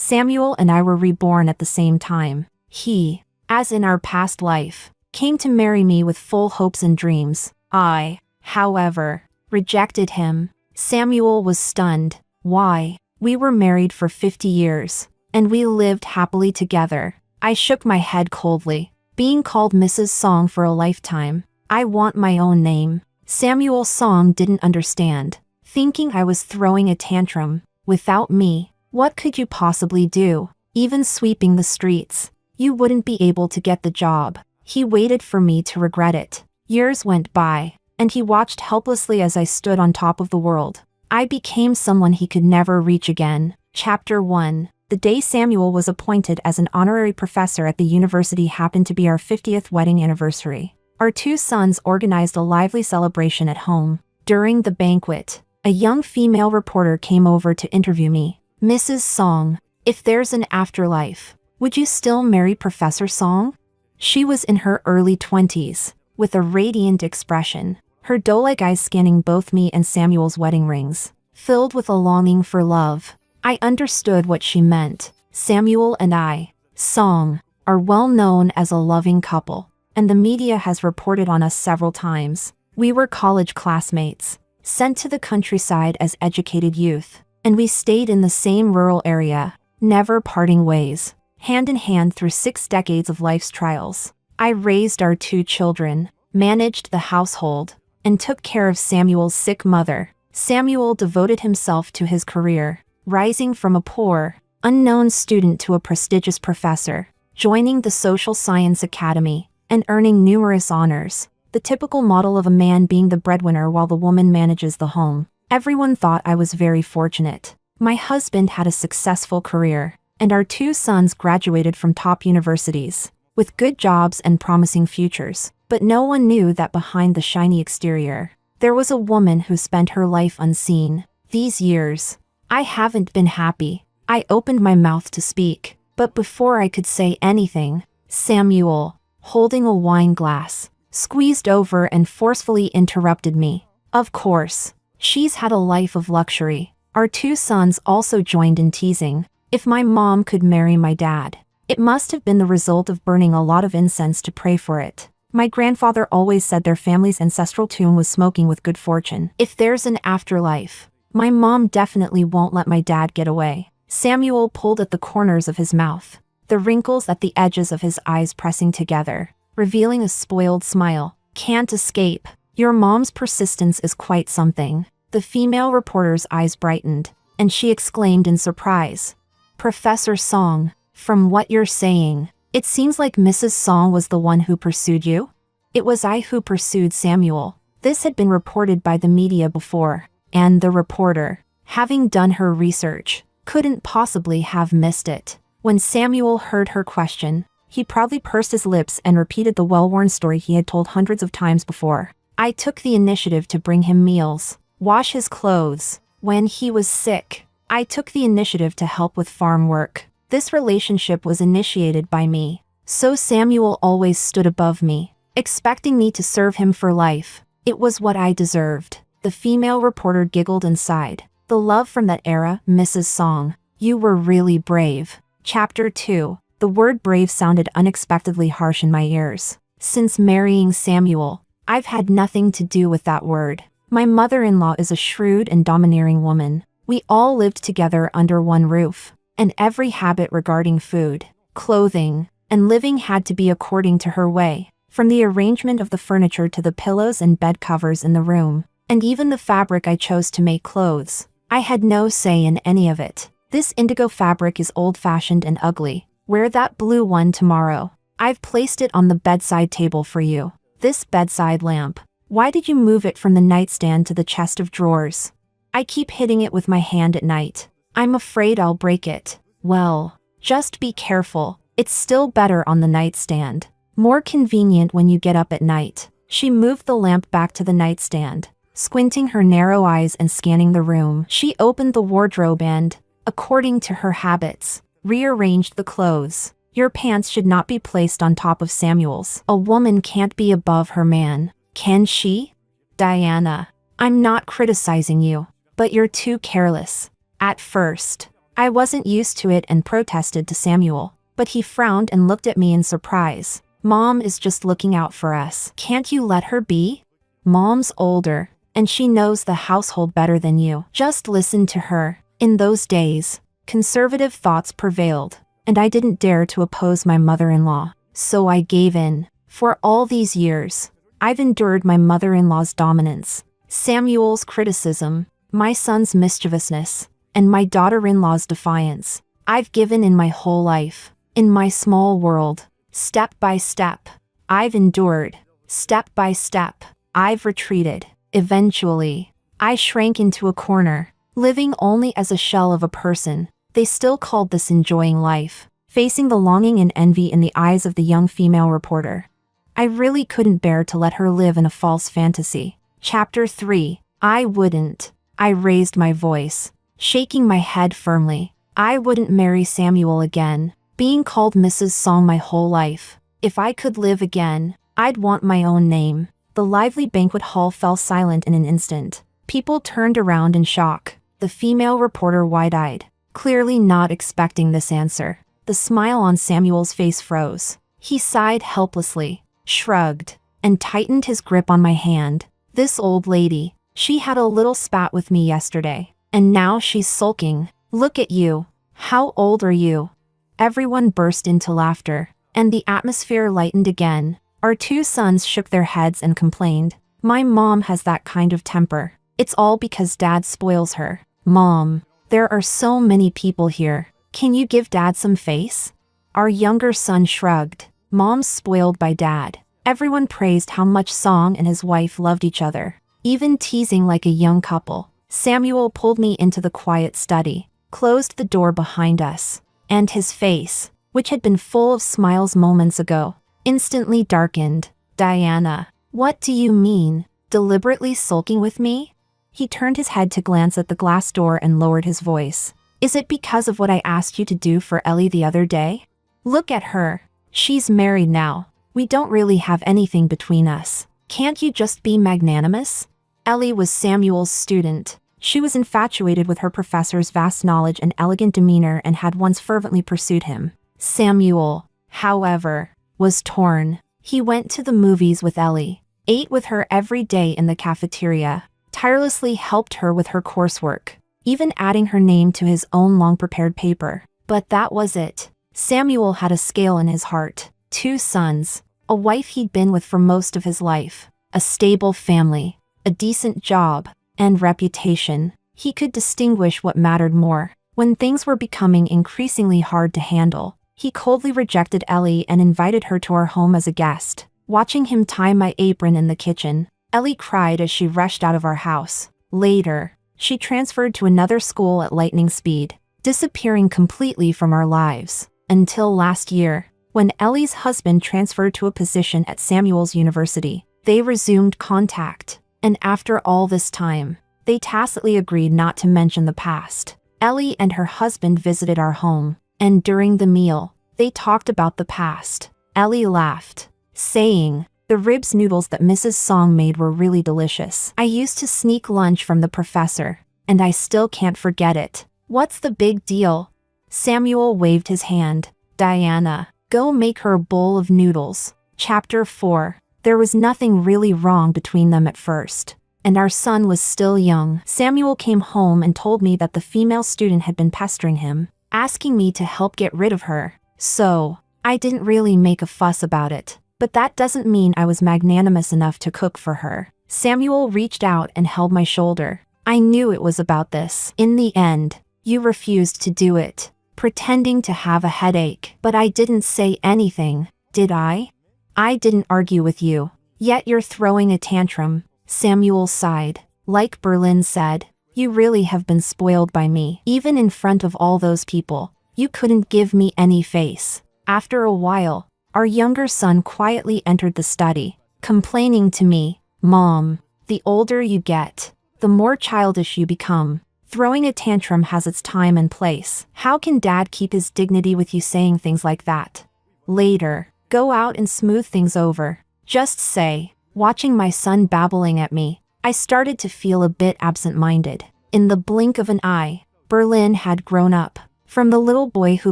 Samuel and I were reborn at the same time. He, as in our past life, came to marry me with full hopes and dreams. I, however, rejected him. Samuel was stunned. Why? We were married for 50 years, and we lived happily together. I shook my head coldly. Being called Mrs. Song for a lifetime. I want my own name. Samuel Song didn't understand, thinking I was throwing a tantrum. Without me, what could you possibly do? Even sweeping the streets. You wouldn't be able to get the job. He waited for me to regret it. Years went by, and he watched helplessly as I stood on top of the world. I became someone he could never reach again. Chapter 1. The day Samuel was appointed as an honorary professor at the university happened to be our 50th wedding anniversary. Our two sons organized a lively celebration at home. During the banquet, a young female reporter came over to interview me. Mrs. Song, if there's an afterlife, would you still marry Professor Song? She was in her early 20s, with a radiant expression, her doe-like eyes scanning both me and Samuel's wedding rings, filled with a longing for love. I understood what she meant. Samuel and I, Song, are well known as a loving couple, and the media has reported on us several times. We were college classmates, sent to the countryside as educated youth, and we stayed in the same rural area, never parting ways, hand in hand through 6 decades of life's trials. I raised our 2 children, managed the household, and took care of Samuel's sick mother. Samuel devoted himself to his career, rising from a poor, unknown student to a prestigious professor, joining the Social Science Academy, and earning numerous honors, the typical model of a man being the breadwinner while the woman manages the home. Everyone thought I was very fortunate. My husband had a successful career, and our 2 sons graduated from top universities, with good jobs and promising futures. But no one knew that behind the shiny exterior, there was a woman who spent her life unseen. These years, I haven't been happy. I opened my mouth to speak, but before I could say anything, Samuel, holding a wine glass, squeezed over and forcefully interrupted me. Of course, she's had a life of luxury. Our 2 sons also joined in teasing. If my mom could marry my dad, it must have been the result of burning a lot of incense to pray for it. My grandfather always said their family's ancestral tomb was smoking with good fortune. If there's an afterlife, my mom definitely won't let my dad get away. Samuel pulled at the corners of his mouth, the wrinkles at the edges of his eyes pressing together, revealing a spoiled smile. Can't escape. Your mom's persistence is quite something. The female reporter's eyes brightened, and she exclaimed in surprise. Professor Song, from what you're saying, it seems like Mrs. Song was the one who pursued you? It was I who pursued Samuel. This had been reported by the media before, and the reporter, having done her research, couldn't possibly have missed it. When Samuel heard her question, he proudly pursed his lips and repeated the well-worn story he had told hundreds of times before. I took the initiative to bring him meals, wash his clothes. When he was sick, I took the initiative to help with farm work. This relationship was initiated by me, so Samuel always stood above me, expecting me to serve him for life. It was what I deserved. The female reporter giggled and sighed. The love from that era, Mrs. Song. You were really brave. Chapter 2. The word brave sounded unexpectedly harsh in my ears. Since marrying Samuel, I've had nothing to do with that word. My mother-in-law is a shrewd and domineering woman. We all lived together under one roof, and every habit regarding food, clothing, and living had to be according to her way, from the arrangement of the furniture to the pillows and bed covers in the room, and even the fabric I chose to make clothes. I had no say in any of it. This indigo fabric is old-fashioned and ugly. Wear that blue one tomorrow. I've placed it on the bedside table for you. This bedside lamp. Why did you move it from the nightstand to the chest of drawers? I keep hitting it with my hand at night. I'm afraid I'll break it. Well, just be careful. It's still better on the nightstand. More convenient when you get up at night. She moved the lamp back to the nightstand, squinting her narrow eyes and scanning the room. She opened the wardrobe and, according to her habits, rearranged the clothes. Your pants should not be placed on top of Samuel's. A woman can't be above her man, can she? Diana, I'm not criticizing you, but you're too careless. At first, I wasn't used to it and protested to Samuel, but he frowned and looked at me in surprise. Mom is just looking out for us. Can't you let her be? Mom's older, and she knows the household better than you. Just listen to her. In those days, conservative thoughts prevailed, and I didn't dare to oppose my mother-in-law, so I gave in. For all these years, I've endured my mother-in-law's dominance, Samuel's criticism, my son's mischievousness, and my daughter-in-law's defiance. I've given in my whole life, in my small world, step by step. I've endured, step by step. I've retreated. Eventually, I shrank into a corner, living only as a shell of a person. They still called this enjoying life, facing the longing and envy in the eyes of the young female reporter. I really couldn't bear to let her live in a false fantasy. Chapter 3. I wouldn't. I raised my voice, shaking my head firmly. I wouldn't marry Samuel again, being called Mrs. Song my whole life. If I could live again, I'd want my own name. The lively banquet hall fell silent in an instant. People turned around in shock, the female reporter wide-eyed, clearly not expecting this answer. The smile on Samuel's face froze. He sighed helplessly, shrugged, and tightened his grip on my hand. This old lady, she had a little spat with me yesterday, and now she's sulking. Look at you. How old are you? Everyone burst into laughter, and the atmosphere lightened again. Our two sons shook their heads and complained. My mom has that kind of temper. It's all because Dad spoils her. Mom, there are so many people here. Can you give Dad some face? Our younger son shrugged. Mom's spoiled by Dad. Everyone praised how much Song and his wife loved each other, even teasing like a young couple. Samuel pulled me into the quiet study, closed the door behind us, and his face, which had been full of smiles moments ago, instantly darkened. Diana, what do you mean? Deliberately sulking with me? He turned his head to glance at the glass door and lowered his voice. Is it because of what I asked you to do for Ellie the other day? Look at her. She's married now. We don't really have anything between us. Can't you just be magnanimous? Ellie was Samuel's student. She was infatuated with her professor's vast knowledge and elegant demeanor and had once fervently pursued him. Samuel, however, was torn. He went to the movies with Ellie, ate with her every day in the cafeteria, tirelessly helped her with her coursework, even adding her name to his own long-prepared paper. But that was it. Samuel had a scale in his heart. 2 sons, a wife he'd been with for most of his life, a stable family, a decent job, and reputation. He could distinguish what mattered more. When things were becoming increasingly hard to handle, he coldly rejected Ellie and invited her to our home as a guest. Watching him tie my apron in the kitchen, Ellie cried as she rushed out of our house. Later, she transferred to another school at lightning speed, disappearing completely from our lives. Until last year, when Ellie's husband transferred to a position at Samuel's university, they resumed contact. And after all this time, they tacitly agreed not to mention the past. Ellie and her husband visited our home, and during the meal, they talked about the past. Ellie laughed, saying, "The ribs noodles that Mrs. Song made were really delicious. I used to sneak lunch from the professor, and I still can't forget it. What's the big deal?" Samuel waved his hand. Diana, go make her a bowl of noodles. Chapter 4. There was nothing really wrong between them at first, and our son was still young. Samuel came home and told me that the female student had been pestering him, asking me to help get rid of her. So, I didn't really make a fuss about it, but that doesn't mean I was magnanimous enough to cook for her. Samuel reached out and held my shoulder. I knew it was about this. In the end, you refused to do it, pretending to have a headache. But I didn't say anything, did I? I didn't argue with you. Yet you're throwing a tantrum. Samuel sighed. Like Berlin said, you really have been spoiled by me. Even in front of all those people, you couldn't give me any face. After a while, our younger son quietly entered the study, complaining to me, "Mom, the older you get, the more childish you become. Throwing a tantrum has its time and place. How can Dad keep his dignity with you saying things like that? Later, go out and smooth things over. Just say." Watching my son babbling at me, I started to feel a bit absent-minded. In the blink of an eye, Berlin had grown up. From the little boy who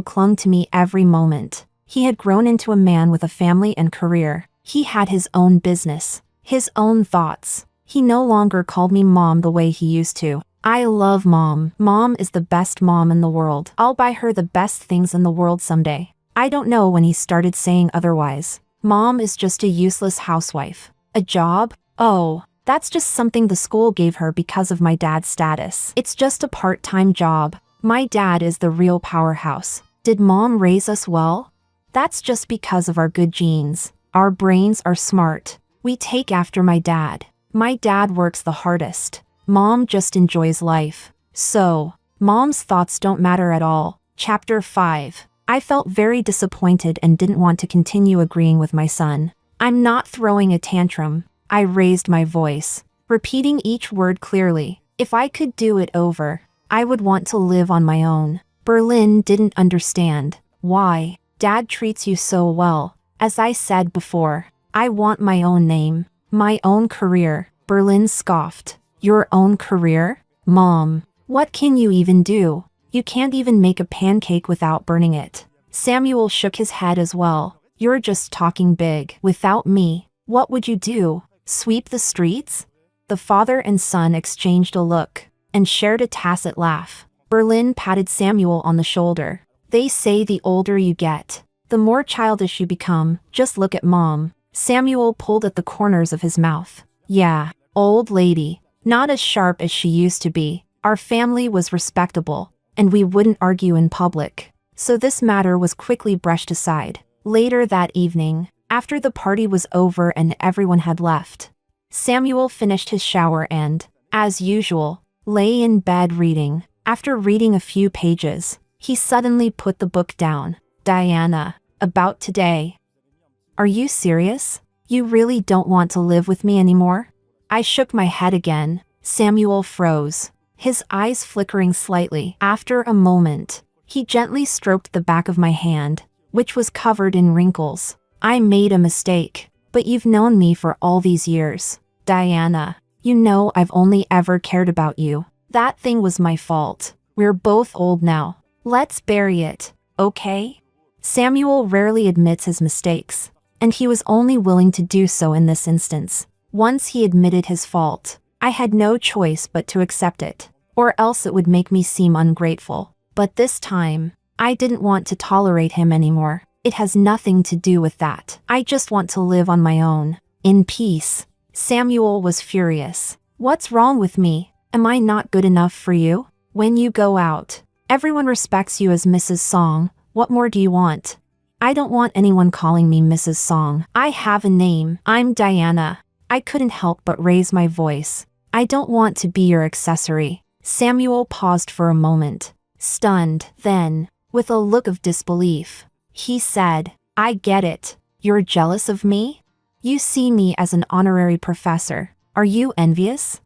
clung to me every moment, he had grown into a man with a family and career. He had his own business, his own thoughts. He no longer called me mom the way he used to. I love mom. Mom is the best mom in the world. I'll buy her the best things in the world someday. I don't know when he started saying otherwise. Mom is just a useless housewife. A job? Oh, that's just something the school gave her because of my dad's status. It's just a part-time job. My dad is the real powerhouse. Did mom raise us well? That's just because of our good genes. Our brains are smart. We take after my dad. My dad works the hardest. Mom just enjoys life. So, mom's thoughts don't matter at all. Chapter 5. I felt very disappointed and didn't want to continue agreeing with my son. I'm not throwing a tantrum. I raised my voice, repeating each word clearly. If I could do it over, I would want to live on my own. Berlin didn't understand. Why? Dad treats you so well. As I said before, I want my own name, my own career. Berlin scoffed. Your own career? Mom, what can you even do? You can't even make a pancake without burning it. Samuel shook his head as well. You're just talking big. Without me, what would you do? Sweep the streets? The father and son exchanged a look and shared a tacit laugh. Berlin patted Samuel on the shoulder. They say the older you get, the more childish you become. Just look at mom. Samuel pulled at the corners of his mouth. Yeah, old lady. Not as sharp as she used to be. Our family was respectable, and we wouldn't argue in public. So this matter was quickly brushed aside. Later that evening, after the party was over and everyone had left, Samuel finished his shower and, as usual, lay in bed reading. After reading a few pages, he suddenly put the book down. Diana, about today. Are you serious? You really don't want to live with me anymore? I shook my head again. Samuel froze, his eyes flickering slightly. After a moment, he gently stroked the back of my hand, which was covered in wrinkles. I made a mistake, but you've known me for all these years. Diana, you know I've only ever cared about you. That thing was my fault. We're both old now. Let's bury it, okay? Samuel rarely admits his mistakes, and he was only willing to do so in this instance. Once he admitted his fault, I had no choice but to accept it, or else it would make me seem ungrateful. But this time, I didn't want to tolerate him anymore. It has nothing to do with that. I just want to live on my own, in peace. Samuel was furious. What's wrong with me? Am I not good enough for you? When you go out, everyone respects you as Mrs. Song. What more do you want? I don't want anyone calling me Mrs. Song. I have a name. I'm Diana. I couldn't help but raise my voice. I don't want to be your accessory. Samuel paused for a moment, stunned. Then, with a look of disbelief, he said, I get it. You're jealous of me? You see me as an honorary professor. Are you envious?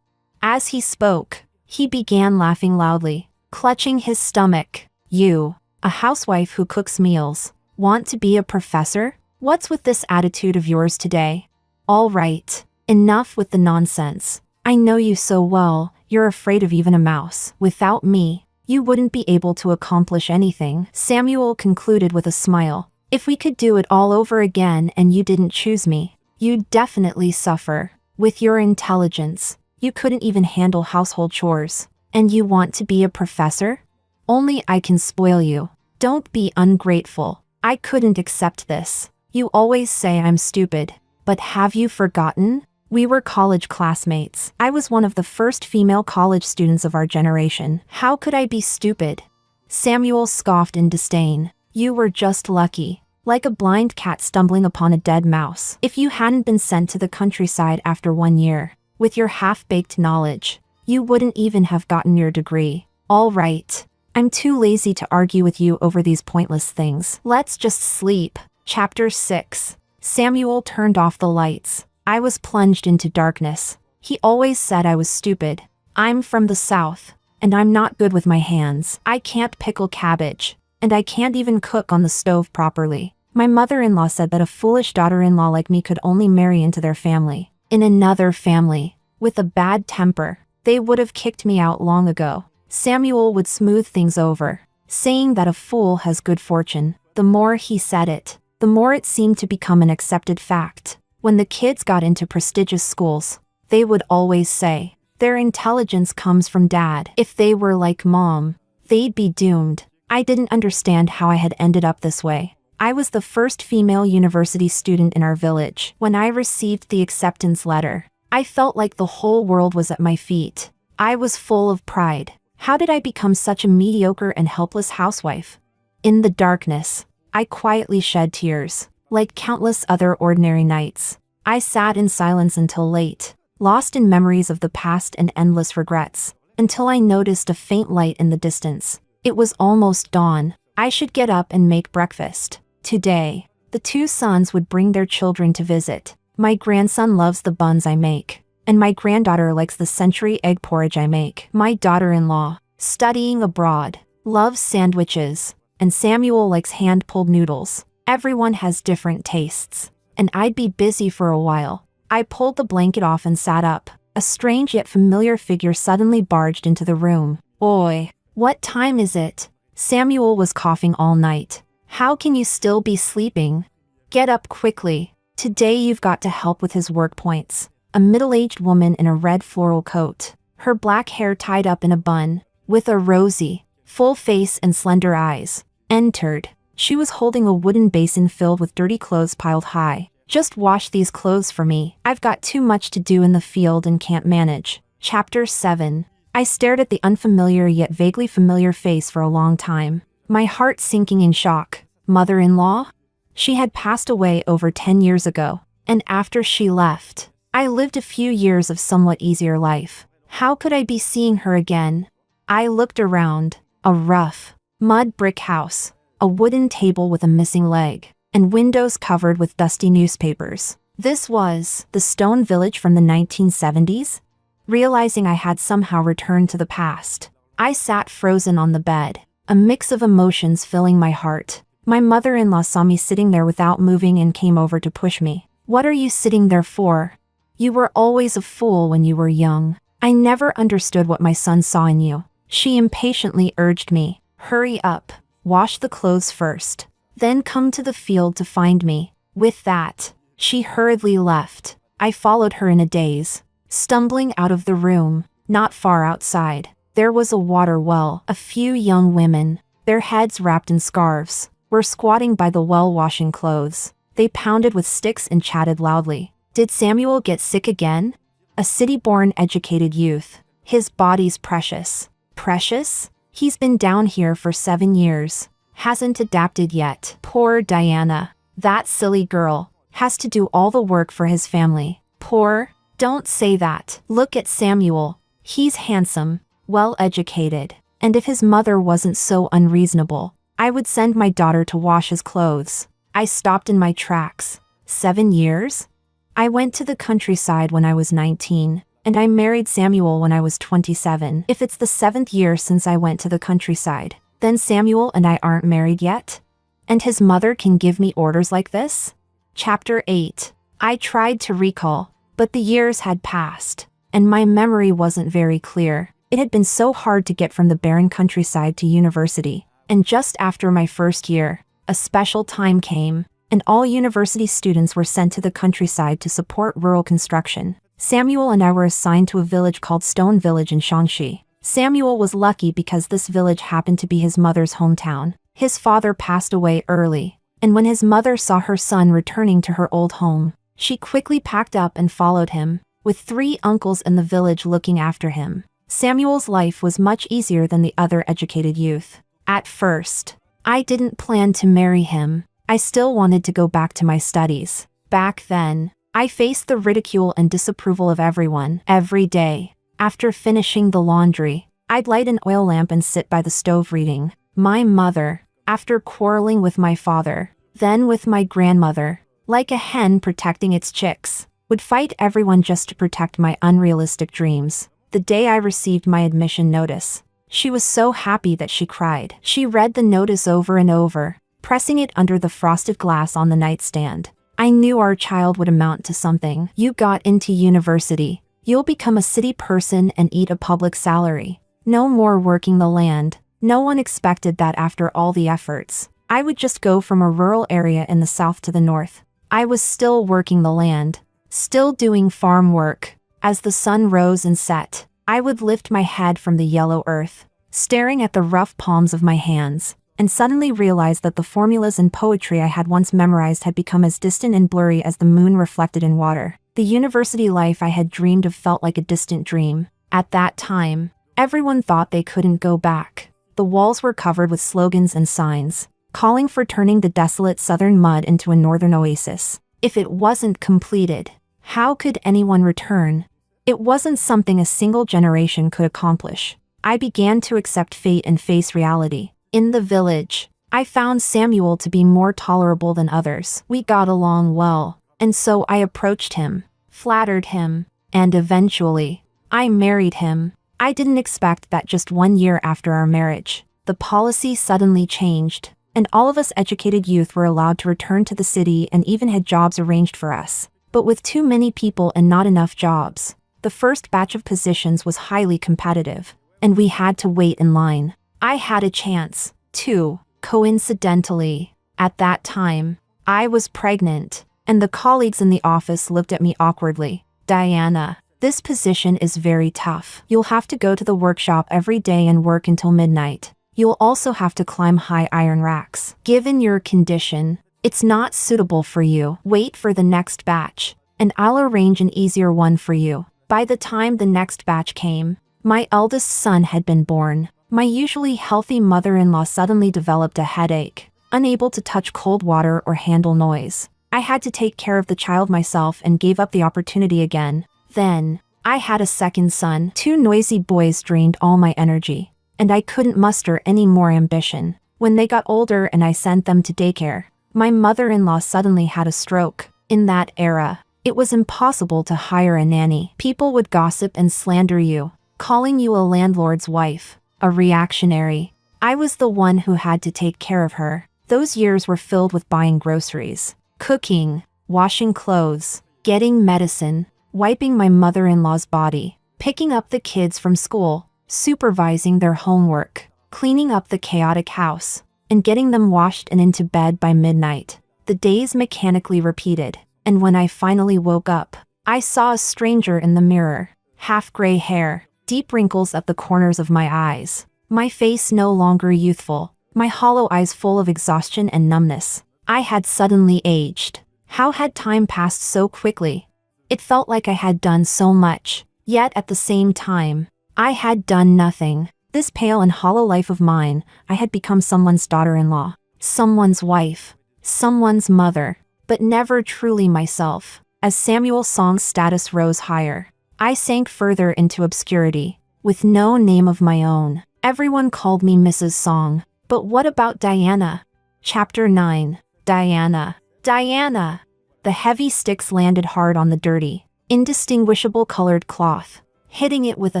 As he spoke, he began laughing loudly, clutching his stomach. You, a housewife who cooks meals, want to be a professor? What's with this attitude of yours today? All right. Enough with the nonsense. I know you so well, you're afraid of even a mouse. Without me, you wouldn't be able to accomplish anything. Samuel concluded with a smile. If we could do it all over again and you didn't choose me, you'd definitely suffer. With your intelligence, you couldn't even handle household chores. And you want to be a professor? Only I can spoil you. Don't be ungrateful. I couldn't accept this. You always say I'm stupid. But have you forgotten? We were college classmates. I was one of the first female college students of our generation. How could I be stupid? Samuel scoffed in disdain. You were just lucky, like a blind cat stumbling upon a dead mouse. If you hadn't been sent to the countryside after 1 year, with your half-baked knowledge, you wouldn't even have gotten your degree. All right. I'm too lazy to argue with you over these pointless things. Let's just sleep. Chapter 6. Samuel turned off the lights. I was plunged into darkness. He always said I was stupid. I'm from the South, and I'm not good with my hands. I can't pickle cabbage, and I can't even cook on the stove properly. My mother-in-law said that a foolish daughter-in-law like me could only marry into their family. In another family, with a bad temper, they would have kicked me out long ago. Samuel would smooth things over, saying that a fool has good fortune. The more he said it, the more it seemed to become an accepted fact. When the kids got into prestigious schools, they would always say, their intelligence comes from dad. If they were like mom, they'd be doomed. I didn't understand how I had ended up this way. I was the first female university student in our village. When I received the acceptance letter, I felt like the whole world was at my feet. I was full of pride. How did I become such a mediocre and helpless housewife? In the darkness, I quietly shed tears. Like countless other ordinary nights, I sat in silence until late, lost in memories of the past and endless regrets, until I noticed a faint light in the distance. It was almost dawn. I should get up and make breakfast. Today, the two sons would bring their children to visit. My grandson loves the buns I make, and my granddaughter likes the century egg porridge I make. My daughter-in-law, studying abroad, loves sandwiches, and Samuel likes hand-pulled noodles. Everyone has different tastes, and I'd be busy for a while. I pulled the blanket off and sat up. A strange yet familiar figure suddenly barged into the room. "Oi, what time is it?" Samuel was coughing all night. "How can you still be sleeping? Get up quickly. Today you've got to help with his work points." A middle-aged woman in a red floral coat, her black hair tied up in a bun, with a rosy, full face and slender eyes, entered. She was holding a wooden basin filled with dirty clothes piled high. "Just wash these clothes for me. I've got too much to do in the field and can't manage." Chapter 7. I stared at the unfamiliar yet vaguely familiar face for a long time, my heart sinking in shock. Mother-in-law? She had passed away over 10 years ago, and after she left, I lived a few years of somewhat easier life. How could I be seeing her again? I looked around. A rough, mud brick house, a wooden table with a missing leg, and windows covered with dusty newspapers. This was the stone village from the 1970s? Realizing I had somehow returned to the past, I sat frozen on the bed, a mix of emotions filling my heart. My mother-in-law saw me sitting there without moving and came over to push me. "What are you sitting there for? You were always a fool when you were young. I never understood what my son saw in you." She impatiently urged me, "Hurry up. Wash the clothes first. Then come to the field to find me." With that, she hurriedly left. I followed her in a daze. Stumbling out of the room, not far outside, there was a water well. A few young women, their heads wrapped in scarves, were squatting by the well washing clothes. They pounded with sticks and chatted loudly. Did Samuel get sick again? A city-born educated youth. His body's precious. Precious? He's been down here for 7 years. Hasn't adapted yet. Poor Diana. That silly girl. Has to do all the work for his family. Poor? Don't say that. Look at Samuel. He's handsome, well-educated, and if his mother wasn't so unreasonable, I would send my daughter to wash his clothes. I stopped in my tracks. 7 years? I went to the countryside when I was 19, and I married Samuel when I was 27. If it's the 7th year since I went to the countryside, then Samuel and I aren't married yet? And his mother can give me orders like this? Chapter 8. I tried to recall, but the years had passed, and my memory wasn't very clear. It had been so hard to get from the barren countryside to university, and just after my first year, a special time came, and all university students were sent to the countryside to support rural construction. Samuel and I were assigned to a village called Stone Village in Shaanxi. Samuel was lucky because this village happened to be his mother's hometown. His father passed away early, and when his mother saw her son returning to her old home, she quickly packed up and followed him, with 3 uncles in the village looking after him. Samuel's life was much easier than the other educated youth. At first, I didn't plan to marry him. I still wanted to go back to my studies. Back then, I faced the ridicule and disapproval of everyone. Every day, after finishing the laundry, I'd light an oil lamp and sit by the stove reading. My mother, after quarreling with my father, then with my grandmother, like a hen protecting its chicks, would fight everyone just to protect my unrealistic dreams. The day I received my admission notice, she was so happy that she cried. She read the notice over and over, pressing it under the frosted glass on the nightstand. I knew our child would amount to something. You got into university. You'll become a city person and eat a public salary. No more working the land. No one expected that after all the efforts. I would just go from a rural area in the south to the north. I was still working the land, still doing farm work. As the sun rose and set, I would lift my head from the yellow earth, staring at the rough palms of my hands, and suddenly realize that the formulas and poetry I had once memorized had become as distant and blurry as the moon reflected in water. The university life I had dreamed of felt like a distant dream. At that time, everyone thought they couldn't go back. The walls were covered with slogans and signs, calling for turning the desolate southern mud into a northern oasis. If it wasn't completed, how could anyone return? It wasn't something a single generation could accomplish. I began to accept fate and face reality. In the village, I found Samuel to be more tolerable than others. We got along well, and so I approached him, flattered him, and eventually, I married him. I didn't expect that just 1 year after our marriage, the policy suddenly changed, and all of us educated youth were allowed to return to the city and even had jobs arranged for us. But with too many people and not enough jobs, the first batch of positions was highly competitive, and we had to wait in line. I had a chance, too. Coincidentally, at that time, I was pregnant, and the colleagues in the office looked at me awkwardly. Diana, this position is very tough. You'll have to go to the workshop every day and work until midnight. You'll also have to climb high iron racks. Given your condition, it's not suitable for you. Wait for the next batch, and I'll arrange an easier one for you. By the time the next batch came, my eldest son had been born. My usually healthy mother-in-law suddenly developed a headache, unable to touch cold water or handle noise. I had to take care of the child myself and gave up the opportunity again. Then, I had a second son. 2 noisy boys drained all my energy, and I couldn't muster any more ambition. When they got older and I sent them to daycare, my mother-in-law suddenly had a stroke. In that era, it was impossible to hire a nanny. People would gossip and slander you, calling you a landlord's wife, a reactionary. I was the one who had to take care of her. Those years were filled with buying groceries, cooking, washing clothes, getting medicine, wiping my mother-in-law's body, picking up the kids from school, supervising their homework, cleaning up the chaotic house, and getting them washed and into bed by midnight. The days mechanically repeated, and when I finally woke up, I saw a stranger in the mirror. Half-gray hair, deep wrinkles at the corners of my eyes, my face no longer youthful, my hollow eyes full of exhaustion and numbness. I had suddenly aged. How had time passed so quickly? It felt like I had done so much, yet at the same time, I had done nothing. This pale and hollow life of mine, I had become someone's daughter-in-law, someone's wife, someone's mother, but never truly myself. As Samuel's song's status rose higher, I sank further into obscurity, with no name of my own. Everyone called me Mrs. Song. But what about Diana? Chapter 9. Diana. Diana! The heavy sticks landed hard on the dirty, indistinguishable colored cloth, hitting it with a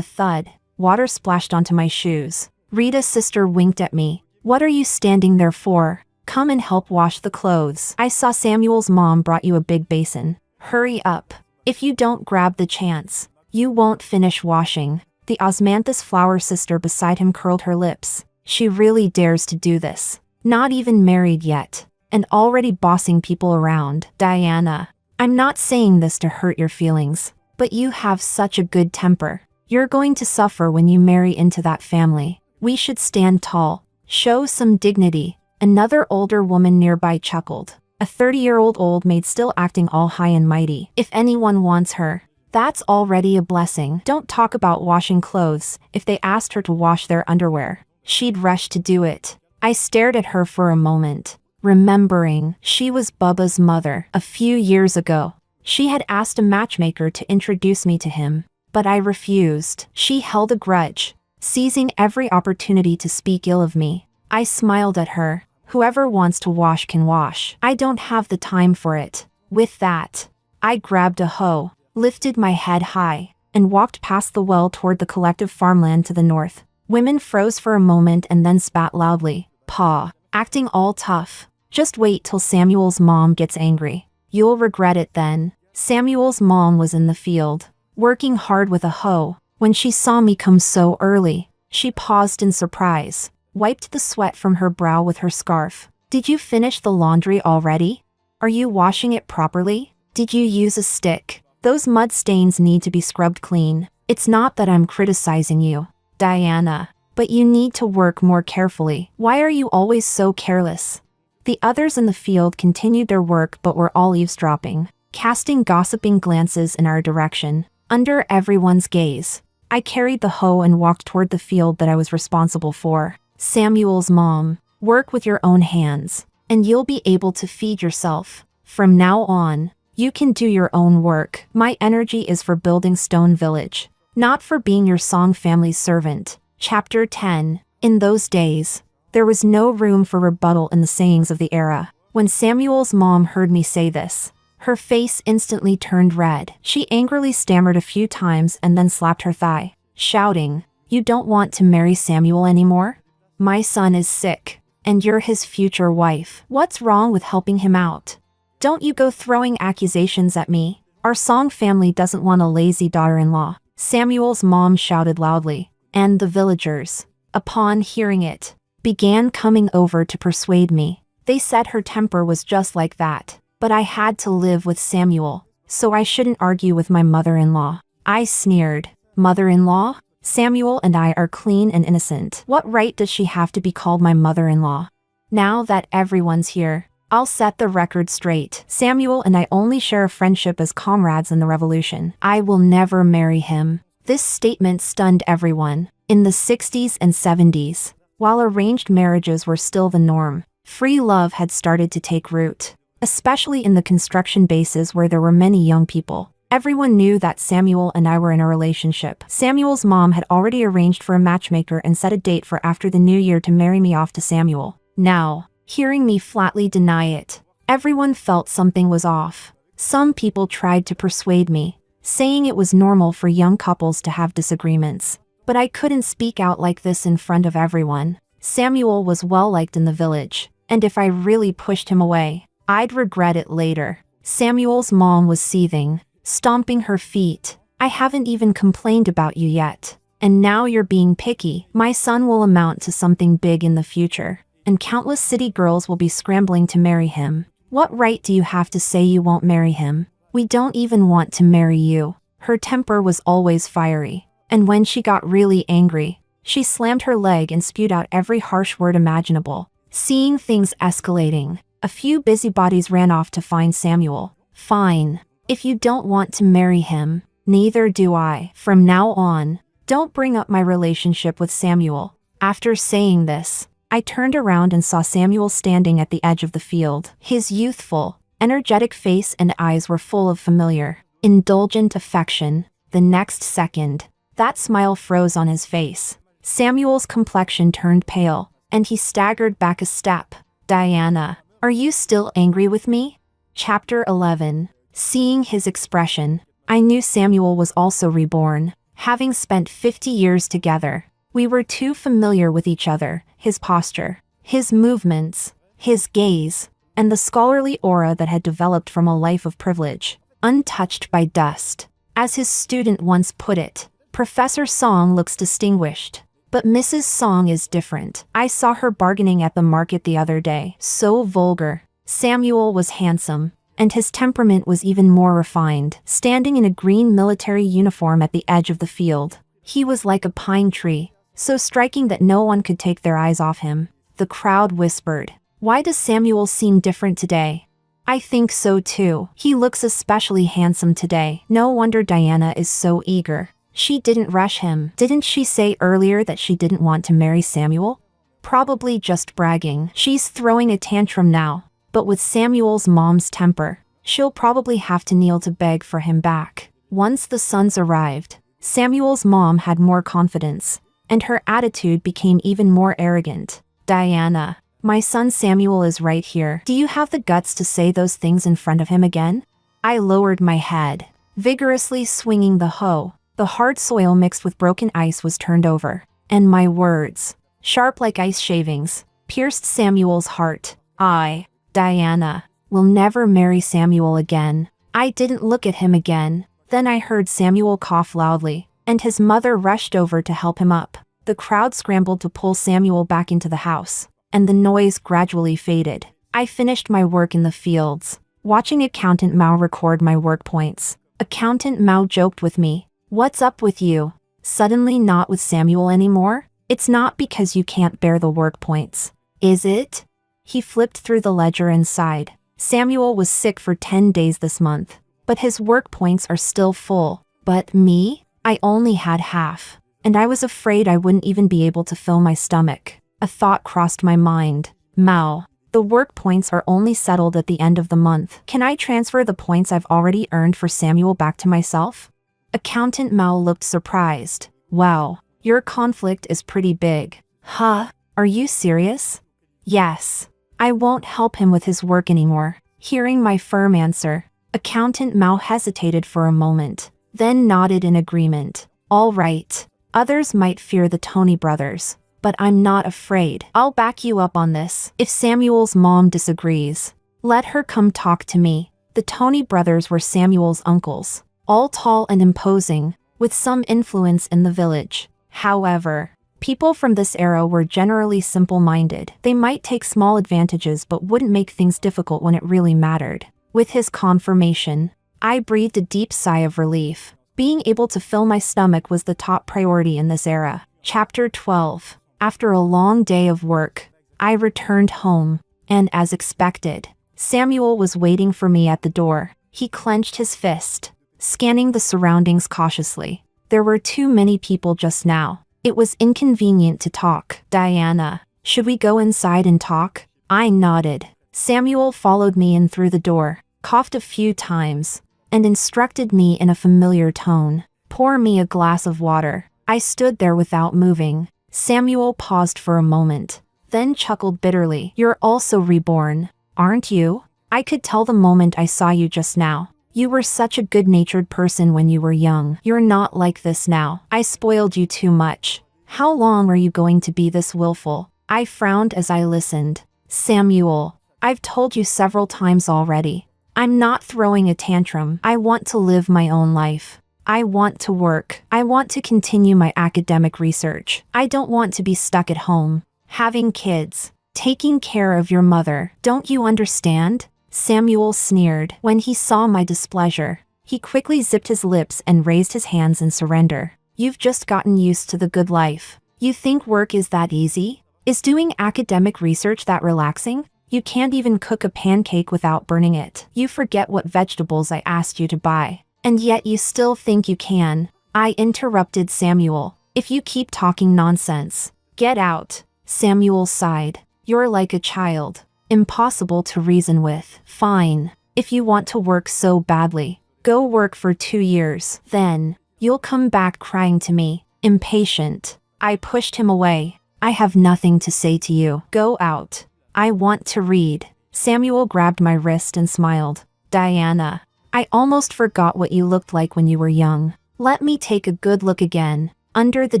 thud. Water splashed onto my shoes. Rita's sister winked at me. What are you standing there for? Come and help wash the clothes. I saw Samuel's mom brought you a big basin. Hurry up. If you don't grab the chance, you won't finish washing. The osmanthus flower sister beside him curled her lips. She really dares to do this. Not even married yet, and already bossing people around. Diana, I'm not saying this to hurt your feelings, but you have such a good temper. You're going to suffer when you marry into that family. We should stand tall, show some dignity. Another older woman nearby chuckled. A 30-year-old old maid still acting all high and mighty. If anyone wants her, that's already a blessing. Don't talk about washing clothes. If they asked her to wash their underwear, she'd rush to do it. I stared at her for a moment, remembering she was Bubba's mother. A few years ago, she had asked a matchmaker to introduce me to him, but I refused. She held a grudge, seizing every opportunity to speak ill of me. I smiled at her. Whoever wants to wash can wash. I don't have the time for it. With that, I grabbed a hoe, lifted my head high, and walked past the well toward the collective farmland to the north. Women froze for a moment and then spat loudly. Pa, acting all tough. Just wait till Samuel's mom gets angry. You'll regret it then. Samuel's mom was in the field, working hard with a hoe. When she saw me come so early, She paused in surprise, wiped the sweat from her brow with her scarf. Did you finish the laundry already? Are you washing it properly? Did you use a stick? Those mud stains need to be scrubbed clean. It's not that I'm criticizing you, Diana, but you need to work more carefully. Why are you always so careless? The others in the field continued their work but were all eavesdropping, casting gossiping glances in our direction. Under everyone's gaze, I carried the hoe and walked toward the field that I was responsible for. Samuel's mom, work with your own hands, and you'll be able to feed yourself. From now on, you can do your own work. My energy is for building Stone Village, not for being your Song family's servant. Chapter 10. In those days, there was no room for rebuttal in the sayings of the era. When Samuel's mom heard me say this, her face instantly turned red. She angrily stammered a few times and then slapped her thigh, shouting, "You don't want to marry Samuel anymore? My son is sick, and you're his future wife. What's wrong with helping him out? Don't you go throwing accusations at me. Our Song family doesn't want a lazy daughter-in-law." Samuel's mom shouted loudly, and the villagers, upon hearing it, began coming over to persuade me. They said her temper was just like that, but I had to live with Samuel, so I shouldn't argue with my mother-in-law. I sneered. Mother-in-law? Samuel and I are clean and innocent. What right does she have to be called my mother-in-law? Now that everyone's here, I'll set the record straight. Samuel and I only share a friendship as comrades in the revolution. I will never marry him. This statement stunned everyone. In the 60s and 70s, while arranged marriages were still the norm, free love had started to take root, especially in the construction bases where there were many young people. Everyone knew that Samuel and I were in a relationship. Samuel's mom had already arranged for a matchmaker and set a date for after the new year to marry me off to Samuel. Now, hearing me flatly deny it, everyone felt something was off. Some people tried to persuade me, saying it was normal for young couples to have disagreements. But I couldn't speak out like this in front of everyone. Samuel was well liked in the village, and if I really pushed him away, I'd regret it later. Samuel's mom was seething, stomping her feet. I haven't even complained about you yet, and now you're being picky. My son will amount to something big in the future, and countless city girls will be scrambling to marry him. What right do you have to say you won't marry him? We don't even want to marry you. Her temper was always fiery, and when she got really angry, she slammed her leg and spewed out every harsh word imaginable. Seeing things escalating, a few busybodies ran off to find Samuel. Fine. If you don't want to marry him, neither do I. From now on, don't bring up my relationship with Samuel. After saying this, I turned around and saw Samuel standing at the edge of the field. His youthful, energetic face and eyes were full of familiar, indulgent affection. The next second, that smile froze on his face. Samuel's complexion turned pale, and he staggered back a step. Diana, are you still angry with me? Chapter 11. Seeing his expression, I knew Samuel was also reborn. Having spent 50 years together, we were too familiar with each other. His posture, his movements, his gaze, and the scholarly aura that had developed from a life of privilege, untouched by dust. As his student once put it, Professor Song looks distinguished, but Mrs. Song is different. I saw her bargaining at the market the other day. So vulgar. Samuel was handsome, and his temperament was even more refined. Standing in a green military uniform at the edge of the field, he was like a pine tree, so striking that no one could take their eyes off him. The crowd whispered, "Why does Samuel seem different today?" I think so too. He looks especially handsome today. No wonder Diana is so eager. She didn't rush him. Didn't she say earlier that she didn't want to marry Samuel? Probably just bragging. She's throwing a tantrum now, but with Samuel's mom's temper, she'll probably have to kneel to beg for him back. Once the sons arrived, Samuel's mom had more confidence, and her attitude became even more arrogant. "Diana, my son Samuel is right here. Do you have the guts to say those things in front of him again?" I lowered my head, vigorously swinging the hoe. The hard soil mixed with broken ice was turned over, and my words, sharp like ice shavings, pierced Samuel's heart. I, Diana, will never marry Samuel again. I didn't look at him again. Then I heard Samuel cough loudly, and his mother rushed over to help him up. The crowd scrambled to pull Samuel back into the house, and the noise gradually faded. I finished my work in the fields, watching Accountant Mao record my work points. Accountant Mao joked with me. "What's up with you? Suddenly not with Samuel anymore? It's not because you can't bear the work points, is it?" He flipped through the ledger and sighed. Samuel was sick for 10 days this month, but his work points are still full. But me? I only had half, and I was afraid I wouldn't even be able to fill my stomach. A thought crossed my mind. Mao, the work points are only settled at the end of the month. Can I transfer the points I've already earned for Samuel back to myself? Accountant Mao looked surprised. Wow, your conflict is pretty big. Huh? Are you serious? Yes. I won't help him with his work anymore. Hearing my firm answer, Accountant Mao hesitated for a moment, then nodded in agreement. All right. Others might fear the Tony brothers, but I'm not afraid. I'll back you up on this. If Samuel's mom disagrees, let her come talk to me. The Tony brothers were Samuel's uncles, all tall and imposing, with some influence in the village. However, people from this era were generally simple-minded. They might take small advantages but wouldn't make things difficult when it really mattered. With his confirmation, I breathed a deep sigh of relief. Being able to fill my stomach was the top priority in this era. Chapter 12. After a long day of work, I returned home, and as expected, Samuel was waiting for me at the door. He clenched his fist, scanning the surroundings cautiously. There were too many people just now. It was inconvenient to talk. Diana, should we go inside and talk? I nodded. Samuel followed me in through the door, coughed a few times, and instructed me in a familiar tone. Pour me a glass of water. I stood there without moving. Samuel paused for a moment, then chuckled bitterly. You're also reborn, aren't you? I could tell the moment I saw you just now. You were such a good-natured person when you were young. You're not like this now. I spoiled you too much. How long are you going to be this willful? I frowned as I listened. Samuel, I've told you several times already. I'm not throwing a tantrum. I want to live my own life. I want to work. I want to continue my academic research. I don't want to be stuck at home, having kids, taking care of your mother. Don't you understand? Samuel sneered when he saw my displeasure. He quickly zipped his lips and raised his hands in surrender. You've just gotten used to the good life. You think work is that easy? Is doing academic research that relaxing? You can't even cook a pancake without burning it. You forget what vegetables I asked you to buy. And yet you still think you can. I interrupted Samuel. If you keep talking nonsense, get out. Samuel sighed. You're like a child. Impossible to reason with. Fine. If you want to work so badly, go work for 2 years. Then, you'll come back crying to me, impatient. I pushed him away. I have nothing to say to you. Go out. I want to read. Samuel grabbed my wrist and smiled. Diana, I almost forgot what you looked like when you were young. Let me take a good look again. Under the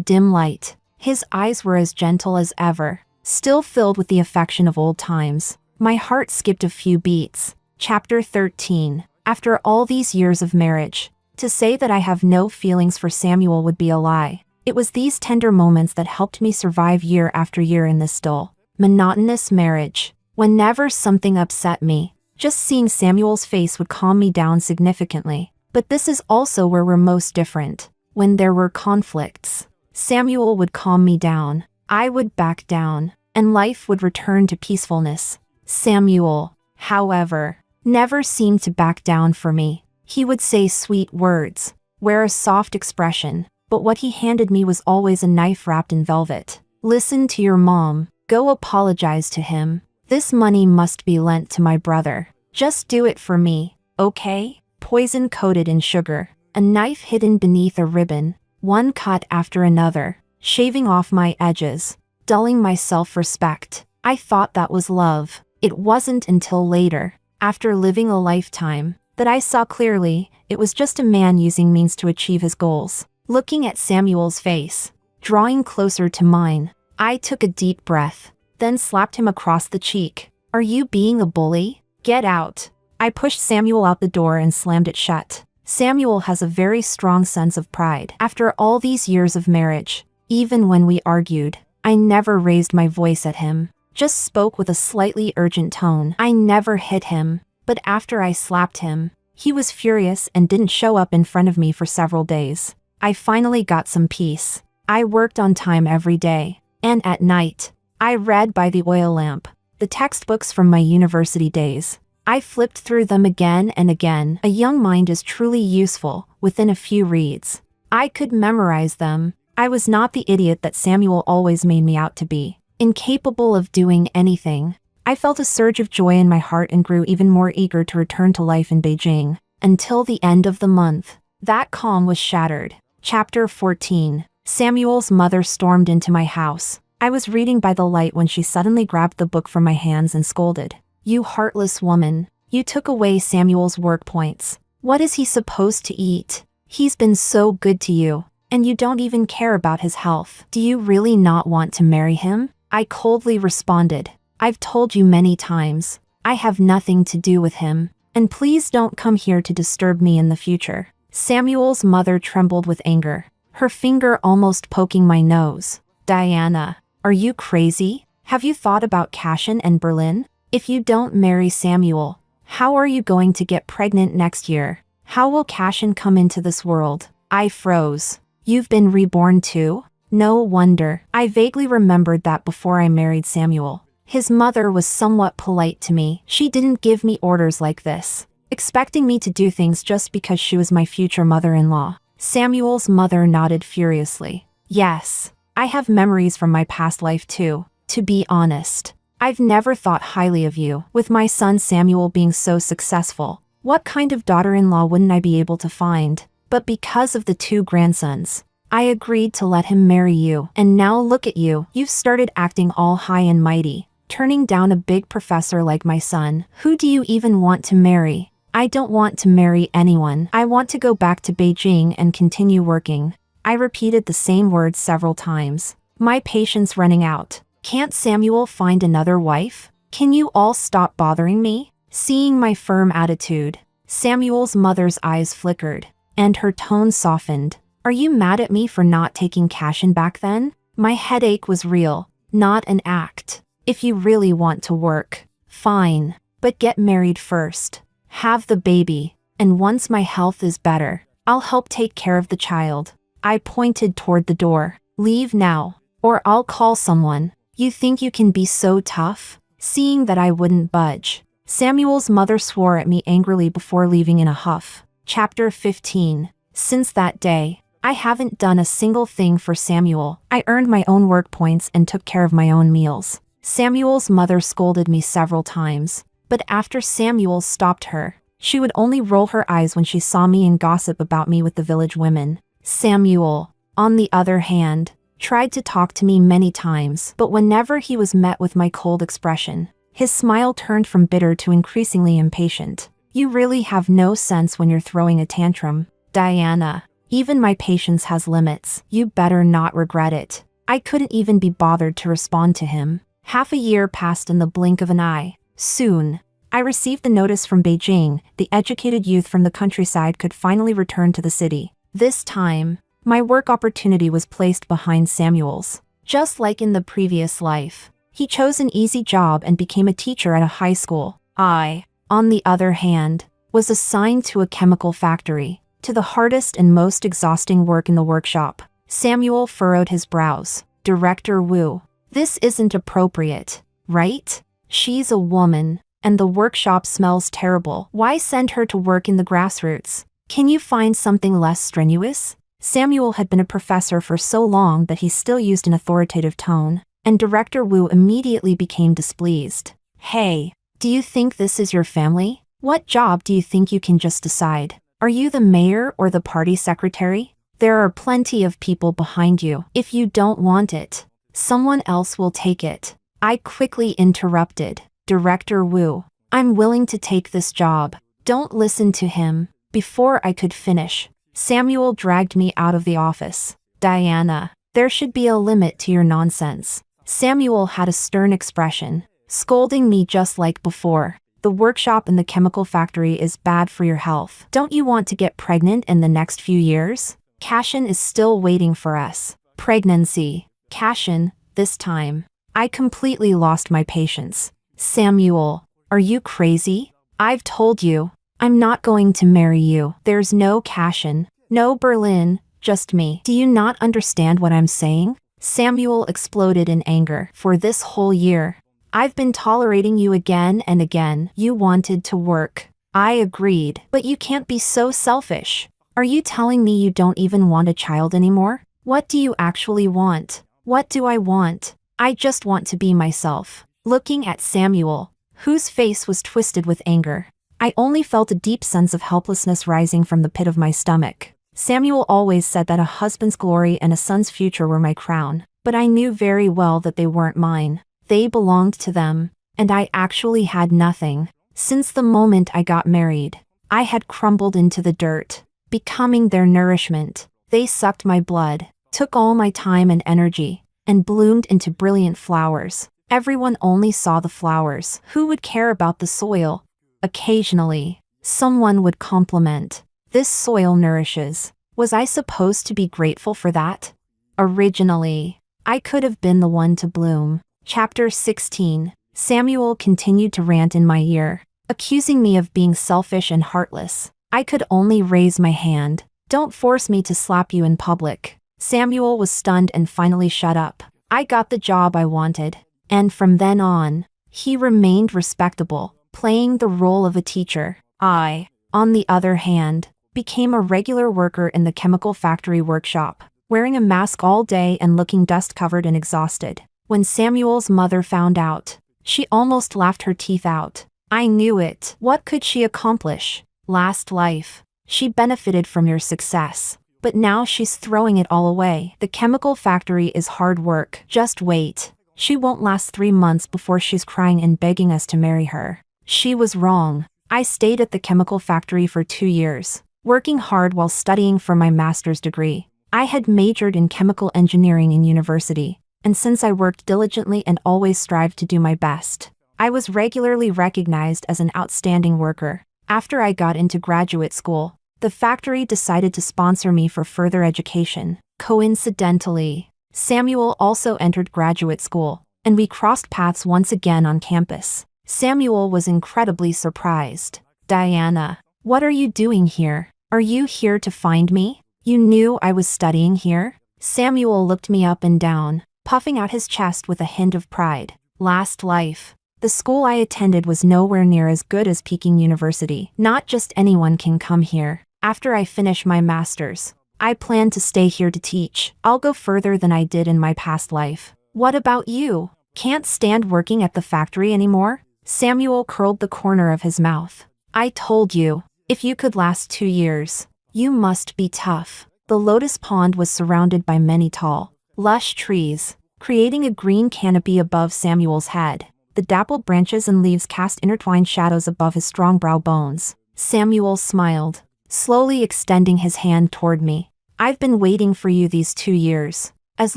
dim light, his eyes were as gentle as ever, still filled with the affection of old times. My heart skipped a few beats. Chapter 13. After all these years of marriage, to say that I have no feelings for Samuel would be a lie. It was these tender moments that helped me survive year after year in this dull, monotonous marriage. Whenever something upset me, just seeing Samuel's face would calm me down significantly. But this is also where we're most different. When there were conflicts, Samuel would calm me down. I would back down, and life would return to peacefulness. Samuel, however, never seemed to back down for me. He would say sweet words, wear a soft expression, but what he handed me was always a knife wrapped in velvet. Listen to your mom. Go apologize to him. This money must be lent to my brother. Just do it for me, okay? Poison coated in sugar, a knife hidden beneath a ribbon, one cut after another, shaving off my edges, dulling my self-respect. I thought that was love. It wasn't until later, after living a lifetime, that I saw clearly it was just a man using means to achieve his goals. Looking at Samuel's face, drawing closer to mine, I took a deep breath, then slapped him across the cheek. Are you being a bully? Get out. I pushed Samuel out the door and slammed it shut. Samuel has a very strong sense of pride. After all these years of marriage, Even when we argued, I never raised my voice at him, just spoke with a slightly urgent tone. I never hit him, but after I slapped him, he was furious and didn't show up in front of me for several days. I finally got some peace. I worked on time every day, and at night, I read by the oil lamp, the textbooks from my university days. I flipped through them again and again. A young mind is truly useful within a few reads. I could memorize them. I was not the idiot that Samuel always made me out to be, incapable of doing anything. I felt a surge of joy in my heart and grew even more eager to return to life in Beijing. Until the end of the month, that calm was shattered. Chapter 14. Samuel's mother stormed into my house. I was reading by the light when she suddenly grabbed the book from my hands and scolded. "You heartless woman, you took away Samuel's work points. What is he supposed to eat? He's been so good to you, and you don't even care about his health. Do you really not want to marry him?" I coldly responded. "I've told you many times, I have nothing to do with him, and please don't come here to disturb me in the future." Samuel's mother trembled with anger, her finger almost poking my nose. "Diana, are you crazy? Have you thought about Cashin and Berlin? If you don't marry Samuel, how are you going to get pregnant next year? How will Cashin come into this world?" I froze. "You've been reborn too?" No wonder. I vaguely remembered that before I married Samuel, his mother was somewhat polite to me. She didn't give me orders like this, expecting me to do things just because she was my future mother-in-law. Samuel's mother nodded furiously. "Yes, I have memories from my past life too. To be honest, I've never thought highly of you. With my son Samuel being so successful, what kind of daughter-in-law wouldn't I be able to find? But because of the two grandsons, I agreed to let him marry you. And now look at you. You've started acting all high and mighty, turning down a big professor like my son. Who do you even want to marry?" "I don't want to marry anyone. I want to go back to Beijing and continue working." I repeated the same words several times, my patience running out. "Can't Samuel find another wife? Can you all stop bothering me?" Seeing my firm attitude, Samuel's mother's eyes flickered, and her tone softened. "Are you mad at me for not taking Cashin back then? My headache was real, not an act. If you really want to work, fine, but get married first. Have the baby, and once my health is better, I'll help take care of the child." I pointed toward the door. "Leave now, or I'll call someone." "You think you can be so tough?" Seeing that I wouldn't budge, Samuel's mother swore at me angrily before leaving in a huff. Chapter 15. Since that day, I haven't done a single thing for Samuel. I earned my own work points and took care of my own meals. Samuel's mother scolded me several times, but after Samuel stopped her, she would only roll her eyes when she saw me and gossip about me with the village women. Samuel, on the other hand, tried to talk to me many times, but whenever he was met with my cold expression, his smile turned from bitter to increasingly impatient. "You really have no sense when you're throwing a tantrum, Diana. Even my patience has limits. You better not regret it." I couldn't even be bothered to respond to him. Half a year passed in the blink of an eye. Soon, I received the notice from Beijing. The educated youth from the countryside could finally return to the city. This time, my work opportunity was placed behind Samuel's. Just like in the previous life, he chose an easy job and became a teacher at a high school. I, on the other hand, was assigned to a chemical factory, to the hardest and most exhausting work in the workshop. Samuel furrowed his brows. "Director Wu, this isn't appropriate, right? She's a woman, and the workshop smells terrible. Why send her to work in the grassroots? Can you find something less strenuous?" Samuel had been a professor for so long that he still used an authoritative tone, and Director Wu immediately became displeased. "Hey, do you think this is your family? What job do you think you can just decide? Are you the mayor or the party secretary? There are plenty of people behind you. If you don't want it, someone else will take it." I quickly interrupted. "Director Wu, I'm willing to take this job. Don't listen to him." Before I could finish, Samuel dragged me out of the office. "Diana, there should be a limit to your nonsense." Samuel had a stern expression, scolding me just like before. "The workshop in the chemical factory is bad for your health. Don't you want to get pregnant in the next few years? Cashin is still waiting for us. Pregnancy. Cashin, this time. I completely lost my patience. Samuel, are you crazy? I've told you. I'm not going to marry you. There's no Cashin, no Berlin, just me. Do you not understand what I'm saying? Samuel exploded in anger. For this whole year, I've been tolerating you again and again. You wanted to work. I agreed. But you can't be so selfish. Are you telling me you don't even want a child anymore? What do you actually want? What do I want? I just want to be myself. Looking at Samuel, whose face was twisted with anger, I only felt a deep sense of helplessness rising from the pit of my stomach. Samuel always said that a husband's glory and a son's future were my crown, but I knew very well that they weren't mine. They belonged to them, and I actually had nothing. Since the moment I got married, I had crumbled into the dirt, becoming their nourishment. They sucked my blood, took all my time and energy, and bloomed into brilliant flowers. Everyone only saw the flowers. Who would care about the soil? Occasionally, someone would compliment. This soil nourishes. Was I supposed to be grateful for that? Originally, I could have been the one to bloom. Chapter 16. Samuel continued to rant in my ear, accusing me of being selfish and heartless. I could only raise my hand. Don't force me to slap you in public. Samuel was stunned and finally shut up. I got the job I wanted, and from then on, he remained respectable, playing the role of a teacher. I, on the other hand, became a regular worker in the chemical factory workshop, wearing a mask all day and looking dust-covered and exhausted. When Samuel's mother found out, she almost laughed her teeth out. I knew it. What could she accomplish? Last life, she benefited from your success, but now she's throwing it all away. The chemical factory is hard work. Just wait. She won't last 3 months before she's crying and begging us to marry her. She was wrong. I stayed at the chemical factory for 2 years, working hard while studying for my master's degree. I had majored in chemical engineering in university, and since I worked diligently and always strived to do my best, I was regularly recognized as an outstanding worker. After I got into graduate school, the factory decided to sponsor me for further education. Coincidentally, Samuel also entered graduate school, and we crossed paths once again on campus. Samuel was incredibly surprised. Diana, what are you doing here? Are you here to find me? You knew I was studying here? Samuel looked me up and down, puffing out his chest with a hint of pride. Last life, the school I attended was nowhere near as good as Peking University. Not just anyone can come here. After I finish my master's, I plan to stay here to teach. I'll go further than I did in my past life. What about you? Can't stand working at the factory anymore? Samuel curled the corner of his mouth. I told you, if you could last 2 years, you must be tough. The lotus pond was surrounded by many tall, lush trees, creating a green canopy above Samuel's head. The dappled branches and leaves cast intertwined shadows above his strong brow bones. Samuel smiled, slowly extending his hand toward me. I've been waiting for you these 2 years. As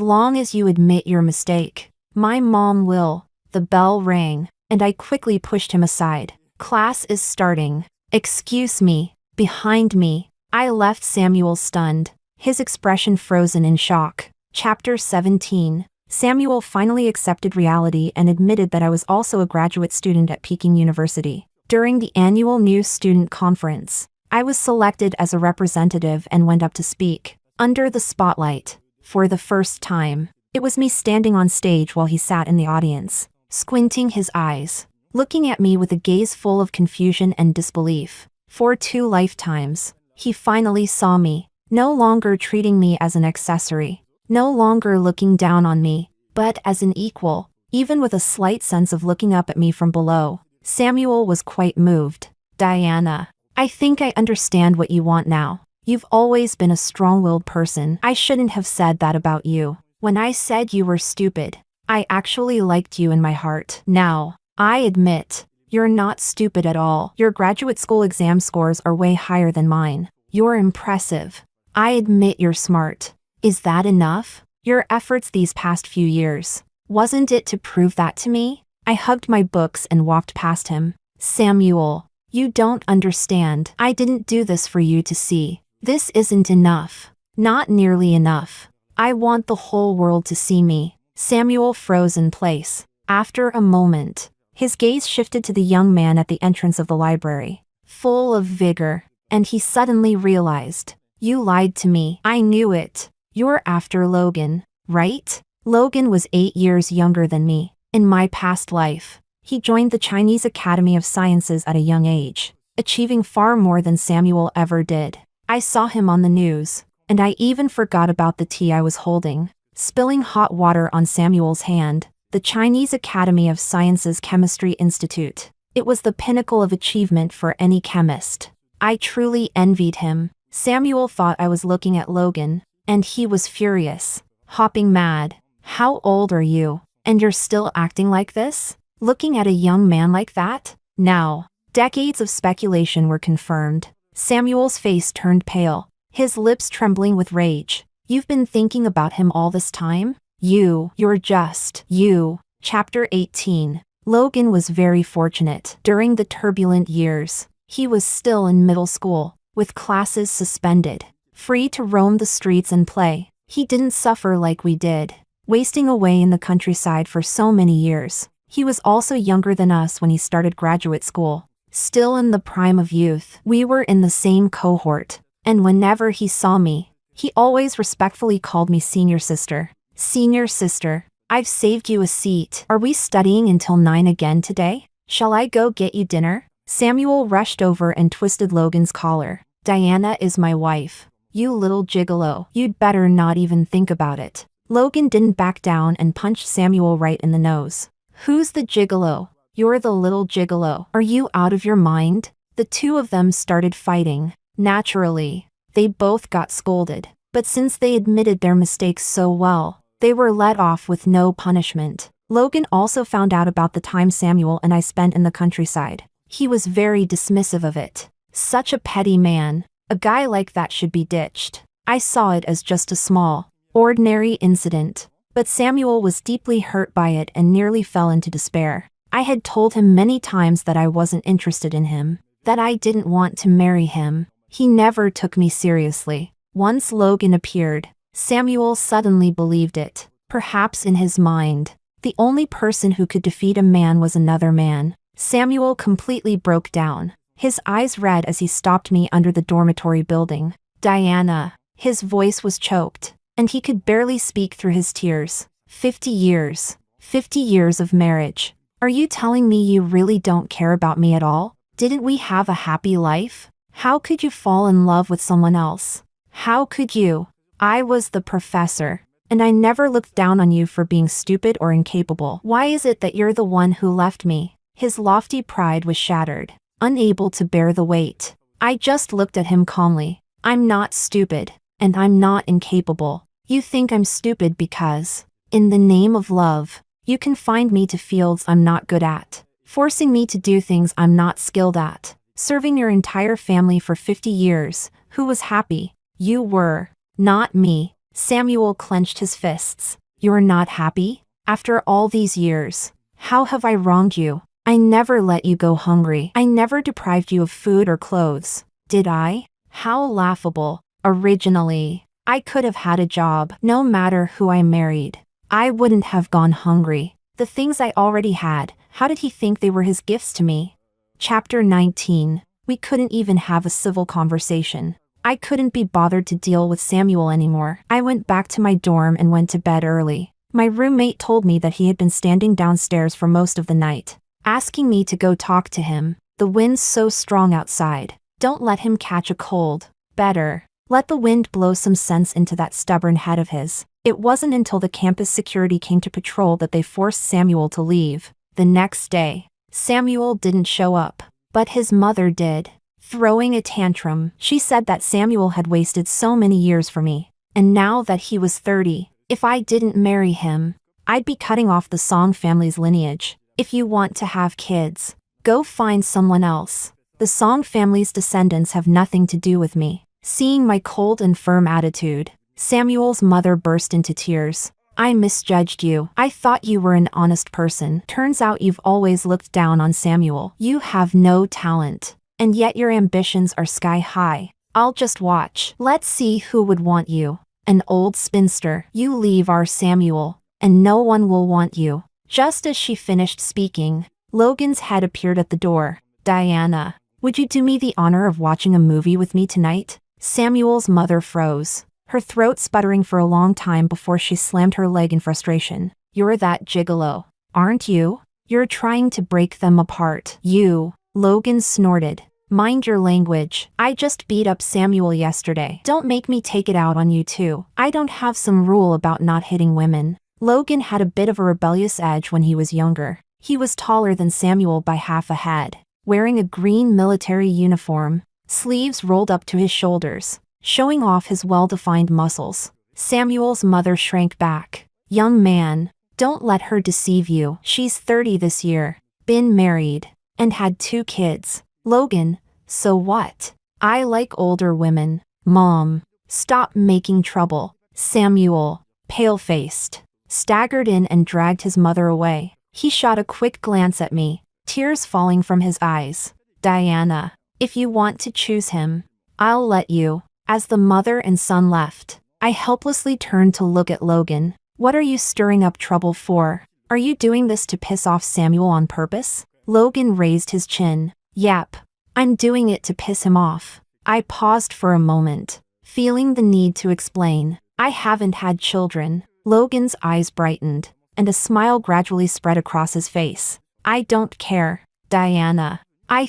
long as you admit your mistake, my mom will. The bell rang, and I quickly pushed him aside. Class is starting. Excuse me. Behind me. I left Samuel stunned, his expression frozen in shock. Chapter 17. Samuel finally accepted reality and admitted that I was also a graduate student at Peking University. During the annual new student conference, I was selected as a representative and went up to speak. Under the spotlight, for the first time, it was me standing on stage while he sat in the audience, squinting his eyes, looking at me with a gaze full of confusion and disbelief. For 2 lifetimes, he finally saw me, no longer treating me as an accessory, no longer looking down on me, but as an equal, even with a slight sense of looking up at me from below. Samuel was quite moved. Diana, I think I understand what you want now. You've always been a strong-willed person. I shouldn't have said that about you. When I said you were stupid, I actually liked you in my heart. Now, I admit, you're not stupid at all. Your graduate school exam scores are way higher than mine. You're impressive. I admit you're smart. Is that enough? Your efforts these past few years, wasn't it to prove that to me? I hugged my books and walked past him. Samuel, you don't understand. I didn't do this for you to see. This isn't enough. Not nearly enough. I want the whole world to see me." Samuel froze in place. After a moment, his gaze shifted to the young man at the entrance of the library, full of vigor, and he suddenly realized, "You lied to me. I knew it. You're after Logan, right?" Logan was 8 years younger than me. In my past life, he joined the Chinese Academy of Sciences at a young age, achieving far more than Samuel ever did. I saw him on the news, and I even forgot about the tea I was holding, spilling hot water on Samuel's hand. The Chinese Academy of Sciences Chemistry Institute. It was the pinnacle of achievement for any chemist. I truly envied him. Samuel thought I was looking at Logan, and he was furious, hopping mad. "How old are you? And you're still acting like this? Looking at a young man like that?" Now, decades of speculation were confirmed. Samuel's face turned pale, his lips trembling with rage. "You've been thinking about him all this time? You're just you." Chapter 18. Logan was very fortunate. During the turbulent years, he was still in middle school, with classes suspended, free to roam the streets and play. He didn't suffer like we did, wasting away in the countryside for so many years. He was also younger than us when he started graduate school. Still in the prime of youth, we were in the same cohort, and whenever he saw me, he always respectfully called me senior sister. "Senior sister, I've saved you a seat. Are we studying until 9 again today? Shall I go get you dinner?" Samuel rushed over and twisted Logan's collar. "Diana is my wife. You little gigolo. You'd better not even think about it." Logan didn't back down and punched Samuel right in the nose. "Who's the gigolo? You're the little gigolo. Are you out of your mind?" The two of them started fighting. Naturally, they both got scolded, but since they admitted their mistakes so well, they were let off with no punishment. Logan also found out about the time Samuel and I spent in the countryside. He was very dismissive of it. Such a petty man. A guy like that should be ditched. I saw it as just a small, ordinary incident, but Samuel was deeply hurt by it and nearly fell into despair. I had told him many times that I wasn't interested in him, that I didn't want to marry him. He never took me seriously. Once Logan appeared, Samuel suddenly believed it. Perhaps in his mind, the only person who could defeat a man was another man. Samuel completely broke down, his eyes red as he stopped me under the dormitory building. "Diana." His voice was choked, and he could barely speak through his tears. 50 years. 50 years of marriage. Are you telling me you really don't care about me at all? Didn't we have a happy life? How could you fall in love with someone else? How could you? I was the professor, and I never looked down on you for being stupid or incapable. Why is it that you're the one who left me? His lofty pride was shattered, unable to bear the weight. I just looked at him calmly. "I'm not stupid, and I'm not incapable. You think I'm stupid because, in the name of love, you confined me to fields I'm not good at, forcing me to do things I'm not skilled at, serving your entire family for 50 years, who was happy? You were. Not me." Samuel clenched his fists. "You're not happy? After all these years? How have I wronged you? I never let you go hungry. I never deprived you of food or clothes. Did I? How laughable. Originally, I could have had a job, no matter who I married. I wouldn't have gone hungry. The things I already had, how did he think they were his gifts to me?" Chapter 19. We couldn't even have a civil conversation. I couldn't be bothered to deal with Samuel anymore. I went back to my dorm and went to bed early. My roommate told me that he had been standing downstairs for most of the night, asking me to go talk to him. "The wind's so strong outside. Don't let him catch a cold. Better let the wind blow some sense into that stubborn head of his." It wasn't until the campus security came to patrol that they forced Samuel to leave. The next day, Samuel didn't show up, but his mother did. Throwing a tantrum, she said that Samuel had wasted so many years for me, and now that he was 30, if I didn't marry him, I'd be cutting off the Song family's lineage. "If you want to have kids, go find someone else. The Song family's descendants have nothing to do with me." Seeing my cold and firm attitude, Samuel's mother burst into tears. "I misjudged you. I thought you were an honest person. Turns out you've always looked down on Samuel. You have no talent, and yet your ambitions are sky high. I'll just watch. Let's see who would want you." An old spinster. You leave our Samuel, and no one will want you. Just as she finished speaking, Logan's head appeared at the door. Diana, would you do me the honor of watching a movie with me tonight? Samuel's mother froze, her throat sputtering for a long time before she slammed her leg in frustration. You're that gigolo, aren't you? You're trying to break them apart. You, Logan snorted. Mind your language. I just beat up Samuel yesterday. Don't make me take it out on you too. I don't have some rule about not hitting women. Logan had a bit of a rebellious edge when he was younger. He was taller than Samuel by half a head, wearing a green military uniform, sleeves rolled up to his shoulders, showing off his well-defined muscles. Samuel's mother shrank back. Young man, don't let her deceive you. She's 30 this year, been married, and had 2 kids. Logan, so what? I like older women. Mom, stop making trouble. Samuel, pale-faced, staggered in and dragged his mother away. He shot a quick glance at me, tears falling from his eyes. Diana, if you want to choose him, I'll let you. As the mother and son left, I helplessly turned to look at Logan. What are you stirring up trouble for? Are you doing this to piss off Samuel on purpose? Logan raised his chin. Yep, I'm doing it to piss him off. I paused for a moment, feeling the need to explain. I haven't had children. Logan's eyes brightened, and a smile gradually spread across his face. I don't care, Diana. I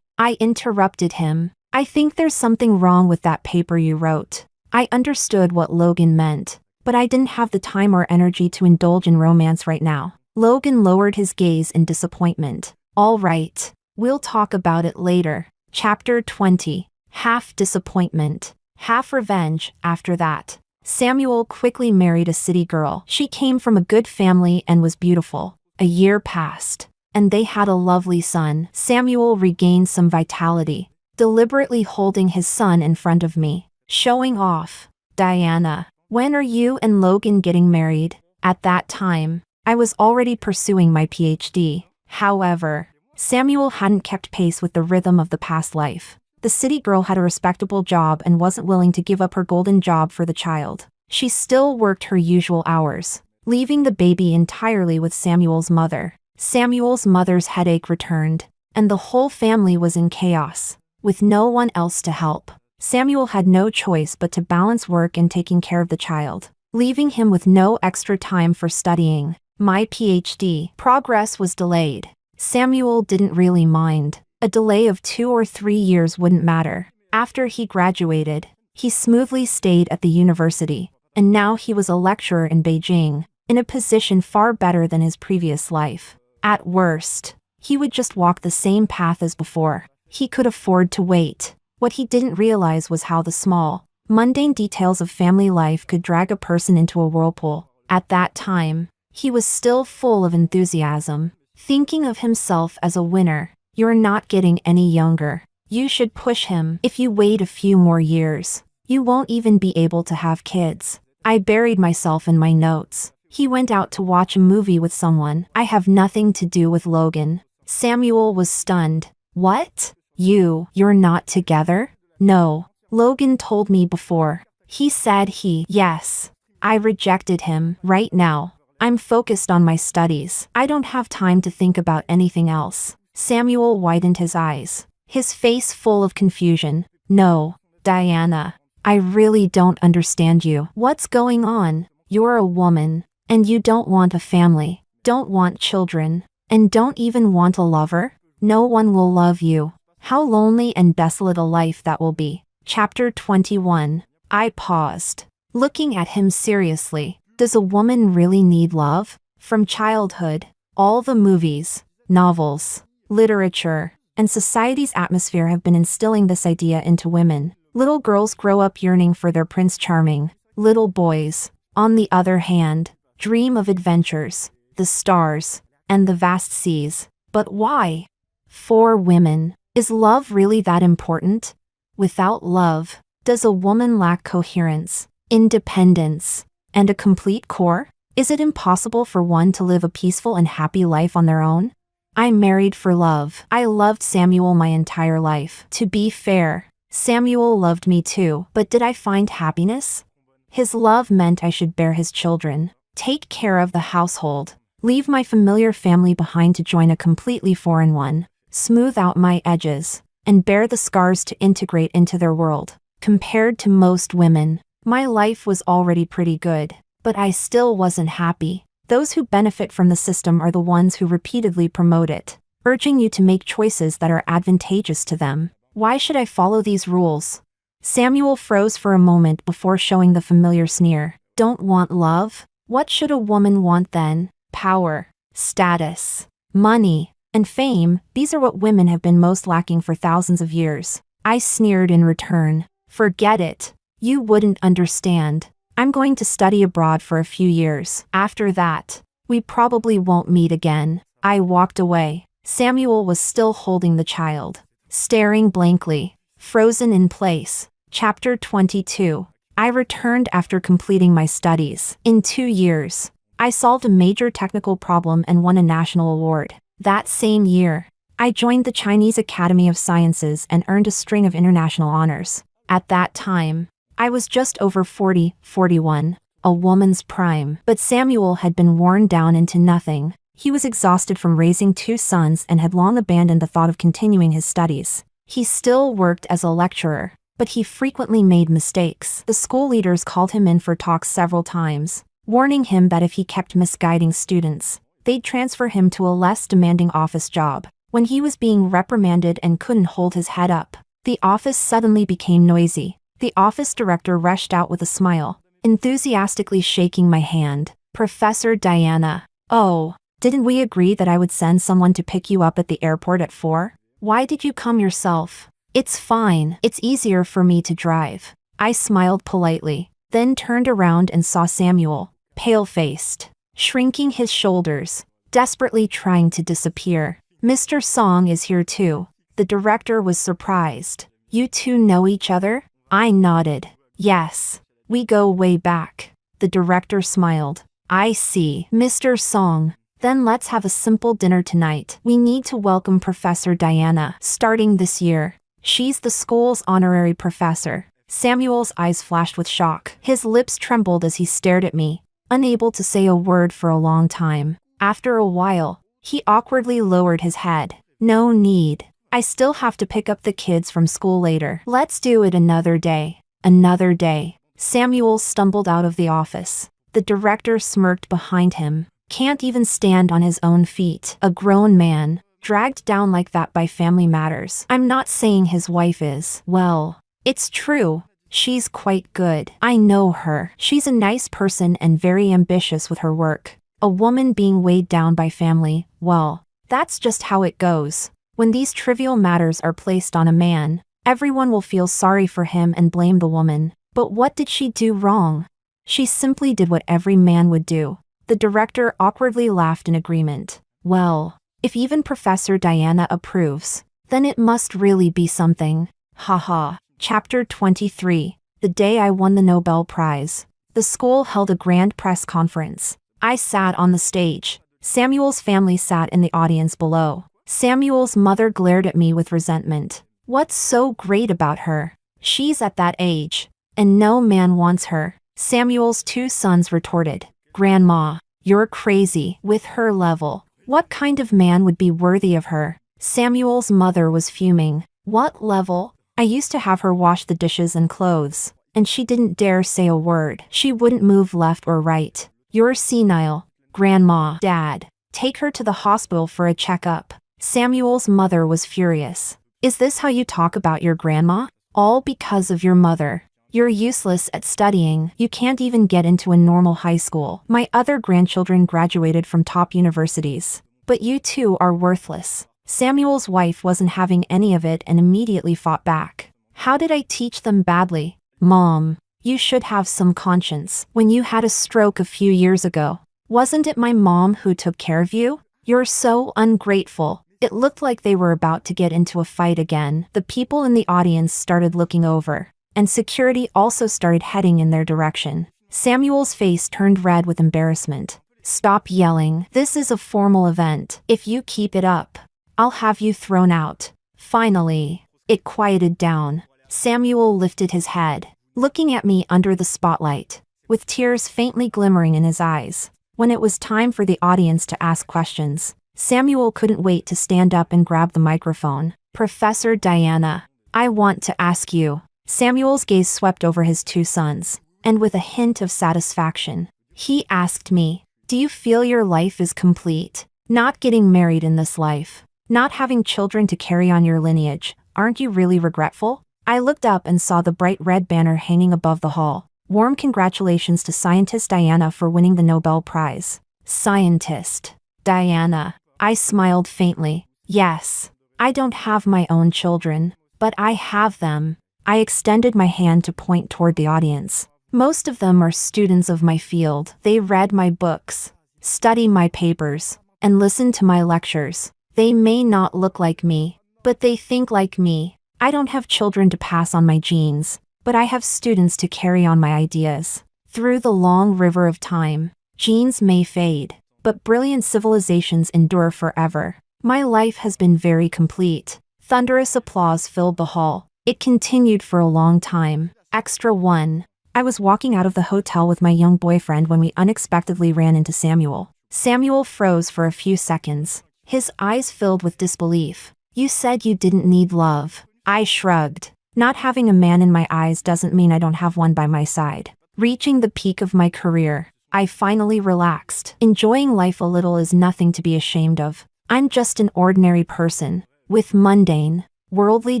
interrupted him. I think there's something wrong with that paper you wrote. I understood what Logan meant, but I didn't have the time or energy to indulge in romance right now. Logan lowered his gaze in disappointment. All right, we'll talk about it later. Chapter 20. Half disappointment, half revenge. After that, Samuel quickly married a city girl. She came from a good family and was beautiful. A year passed, and they had a lovely son. Samuel regained some vitality, deliberately holding his son in front of me, showing off. Diana, when are you and Logan getting married? At that time, I was already pursuing my PhD. However, Samuel hadn't kept pace with the rhythm of the past life. The city girl had a respectable job and wasn't willing to give up her golden job for the child. She still worked her usual hours, leaving the baby entirely with Samuel's mother. Samuel's mother's headache returned, and the whole family was in chaos, with no one else to help. Samuel had no choice but to balance work and taking care of the child, leaving him with no extra time for studying. My PhD progress was delayed. Samuel didn't really mind. A delay of 2 or 3 years wouldn't matter. After he graduated, he smoothly stayed at the university, and now he was a lecturer in Beijing, in a position far better than his previous life. At worst, he would just walk the same path as before. He could afford to wait. What he didn't realize was how the small, mundane details of family life could drag a person into a whirlpool. At that time, he was still full of enthusiasm, thinking of himself as a winner. You're not getting any younger. You should push him. If you wait a few more years, you won't even be able to have kids. I buried myself in my notes. He went out to watch a movie with someone. I have nothing to do with Logan. Samuel was stunned. What? You're not together? No. Logan told me before. He said yes. I rejected him. Right now, I'm focused on my studies. I don't have time to think about anything else. Samuel widened his eyes, his face full of confusion. No, Diana, I really don't understand you. What's going on? You're a woman, and you don't want a family, don't want children, and don't even want a lover? No one will love you. How lonely and desolate a life that will be. Chapter 21. I paused, looking at him seriously. Does a woman really need love? From childhood, all the movies, novels, literature, and society's atmosphere have been instilling this idea into women. Little girls grow up yearning for their Prince Charming. Little boys, on the other hand, dream of adventures, the stars, and the vast seas. But why? For women, is love really that important? Without love, does a woman lack coherence, independence, and a complete core? Is it impossible for one to live a peaceful and happy life on their own? I married for love. I loved Samuel my entire life. To be fair, Samuel loved me too. But did I find happiness? His love meant I should bear his children, take care of the household, leave my familiar family behind to join a completely foreign one, smooth out my edges, and bear the scars to integrate into their world. Compared to most women, my life was already pretty good, but I still wasn't happy. Those who benefit from the system are the ones who repeatedly promote it, urging you to make choices that are advantageous to them. Why should I follow these rules? Samuel froze for a moment before showing the familiar sneer. Don't want love? What should a woman want then? Power, status, money, and fame. These are what women have been most lacking for thousands of years. I sneered in return. Forget it. You wouldn't understand. I'm going to study abroad for a few years. After that, we probably won't meet again. I walked away. Samuel was still holding the child, staring blankly, frozen in place. Chapter 22. I returned after completing my studies. In 2 years, I solved a major technical problem and won a national award. That same year, I joined the Chinese Academy of Sciences and earned a string of international honors. At that time, I was just over 41, a woman's prime. But Samuel had been worn down into nothing. He was exhausted from raising 2 sons and had long abandoned the thought of continuing his studies. He still worked as a lecturer, but he frequently made mistakes. The school leaders called him in for talks several times, warning him that if he kept misguiding students, they'd transfer him to a less demanding office job. When he was being reprimanded and couldn't hold his head up, the office suddenly became noisy. The office director rushed out with a smile, enthusiastically shaking my hand. Professor Diana. Oh, didn't we agree that I would send someone to pick you up at the airport at 4? Why did you come yourself? It's fine. It's easier for me to drive. I smiled politely, then turned around and saw Samuel, pale-faced, shrinking his shoulders, desperately trying to disappear. Mr. Song is here too. The director was surprised. You two know each other? I nodded. Yes. We go way back. The director smiled. I see. Mr. Song. Then let's have a simple dinner tonight. We need to welcome Professor Diana, starting this year. She's the school's honorary professor. Samuel's eyes flashed with shock. His lips trembled as he stared at me, unable to say a word for a long time. After a while, he awkwardly lowered his head. No need. I still have to pick up the kids from school later. Let's do it another day. Another day. Samuel stumbled out of the office. The director smirked behind him. Can't even stand on his own feet. A grown man, dragged down like that by family matters. I'm not saying his wife is. Well, it's true. She's quite good. I know her. She's a nice person and very ambitious with her work. A woman being weighed down by family, well, that's just how it goes. When these trivial matters are placed on a man, everyone will feel sorry for him and blame the woman. But what did she do wrong? She simply did what every man would do. The director awkwardly laughed in agreement. Well, if even Professor Diana approves, then it must really be something. Haha. Chapter 23. The day I won the Nobel Prize. The school held a grand press conference. I sat on the stage. Samuel's family sat in the audience below. Samuel's mother glared at me with resentment. What's so great about her? She's at that age, and no man wants her. Samuel's 2 sons retorted. Grandma, you're crazy. With her level, what kind of man would be worthy of her? Samuel's mother was fuming. What level? I used to have her wash the dishes and clothes, and she didn't dare say a word. She wouldn't move left or right. You're senile. Grandma. Dad, take her to the hospital for a checkup. Samuel's mother was furious. Is this how you talk about your grandma? All because of your mother. You're useless at studying. You can't even get into a normal high school. My other grandchildren graduated from top universities. But you two are worthless. Samuel's wife wasn't having any of it and immediately fought back. How did I teach them badly? Mom, you should have some conscience. When you had a stroke a few years ago, wasn't it my mom who took care of you? You're so ungrateful. It looked like they were about to get into a fight again. The people in the audience started looking over, and security also started heading in their direction. Samuel's face turned red with embarrassment. Stop yelling. This is a formal event. If you keep it up, I'll have you thrown out. Finally, it quieted down. Samuel lifted his head, looking at me under the spotlight, with tears faintly glimmering in his eyes. When it was time for the audience to ask questions, Samuel couldn't wait to stand up and grab the microphone. Professor Diana, I want to ask you. Samuel's gaze swept over his two sons, and with a hint of satisfaction, he asked me, do you feel your life is complete? Not getting married in this life, not having children to carry on your lineage, aren't you really regretful? I looked up and saw the bright red banner hanging above the hall. Warm congratulations to scientist Diana for winning the Nobel Prize. Scientist Diana. I smiled faintly. Yes, I don't have my own children, but I have them. I extended my hand to point toward the audience. Most of them are students of my field. They read my books, study my papers, and listen to my lectures. They may not look like me, but they think like me. I don't have children to pass on my genes, but I have students to carry on my ideas. Through the long river of time, genes may fade, but brilliant civilizations endure forever. My life has been very complete. Thunderous applause filled the hall. It continued for a long time. Extra 1. I was walking out of the hotel with my young boyfriend when we unexpectedly ran into Samuel. Samuel froze for a few seconds, his eyes filled with disbelief. You said you didn't need love. I shrugged. Not having a man in my eyes doesn't mean I don't have one by my side. Reaching the peak of my career, I finally relaxed. Enjoying life a little is nothing to be ashamed of. I'm just an ordinary person, with mundane, worldly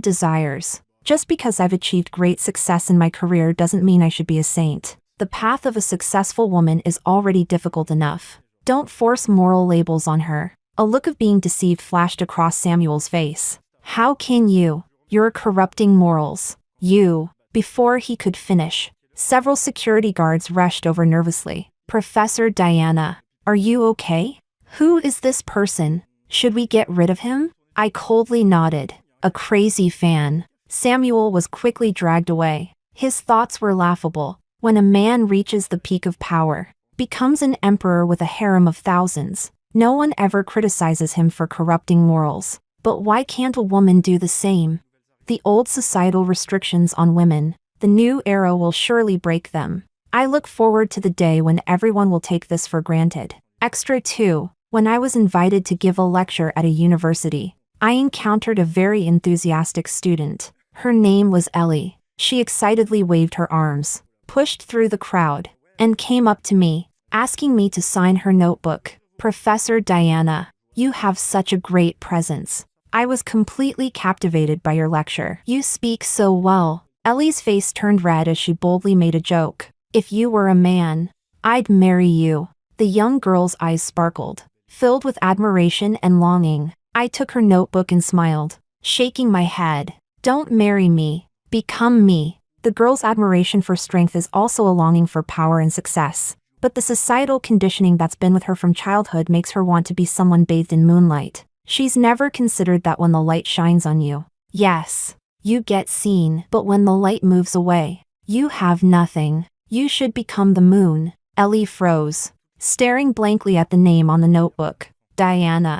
desires. Just because I've achieved great success in my career doesn't mean I should be a saint. The path of a successful woman is already difficult enough. Don't force moral labels on her. A look of being deceived flashed across Samuel's face. How can you? You're corrupting morals. You. Before he could finish, several security guards rushed over nervously. Professor Diana, are you okay? Who is this person? Should we get rid of him? I coldly nodded. A crazy fan. Samuel was quickly dragged away. His thoughts were laughable. When a man reaches the peak of power, becomes an emperor with a harem of thousands, no one ever criticizes him for corrupting morals. But why can't a woman do the same? The old societal restrictions on women, the new era will surely break them. I look forward to the day when everyone will take this for granted. Extra 2. When I was invited to give a lecture at a university, I encountered a very enthusiastic student. Her name was Ellie. She excitedly waved her arms, pushed through the crowd, and came up to me, asking me to sign her notebook. Professor Diana, you have such a great presence. I was completely captivated by your lecture. You speak so well. Ellie's face turned red as she boldly made a joke. If you were a man, I'd marry you. The young girl's eyes sparkled, filled with admiration and longing. I took her notebook and smiled, shaking my head. Don't marry me. Become me. The girl's admiration for strength is also a longing for power and success. But the societal conditioning that's been with her from childhood makes her want to be someone bathed in moonlight. She's never considered that when the light shines on you, yes, you get seen, but when the light moves away, you have nothing. You should become the moon. Ellie froze, staring blankly at the name on the notebook. Diana.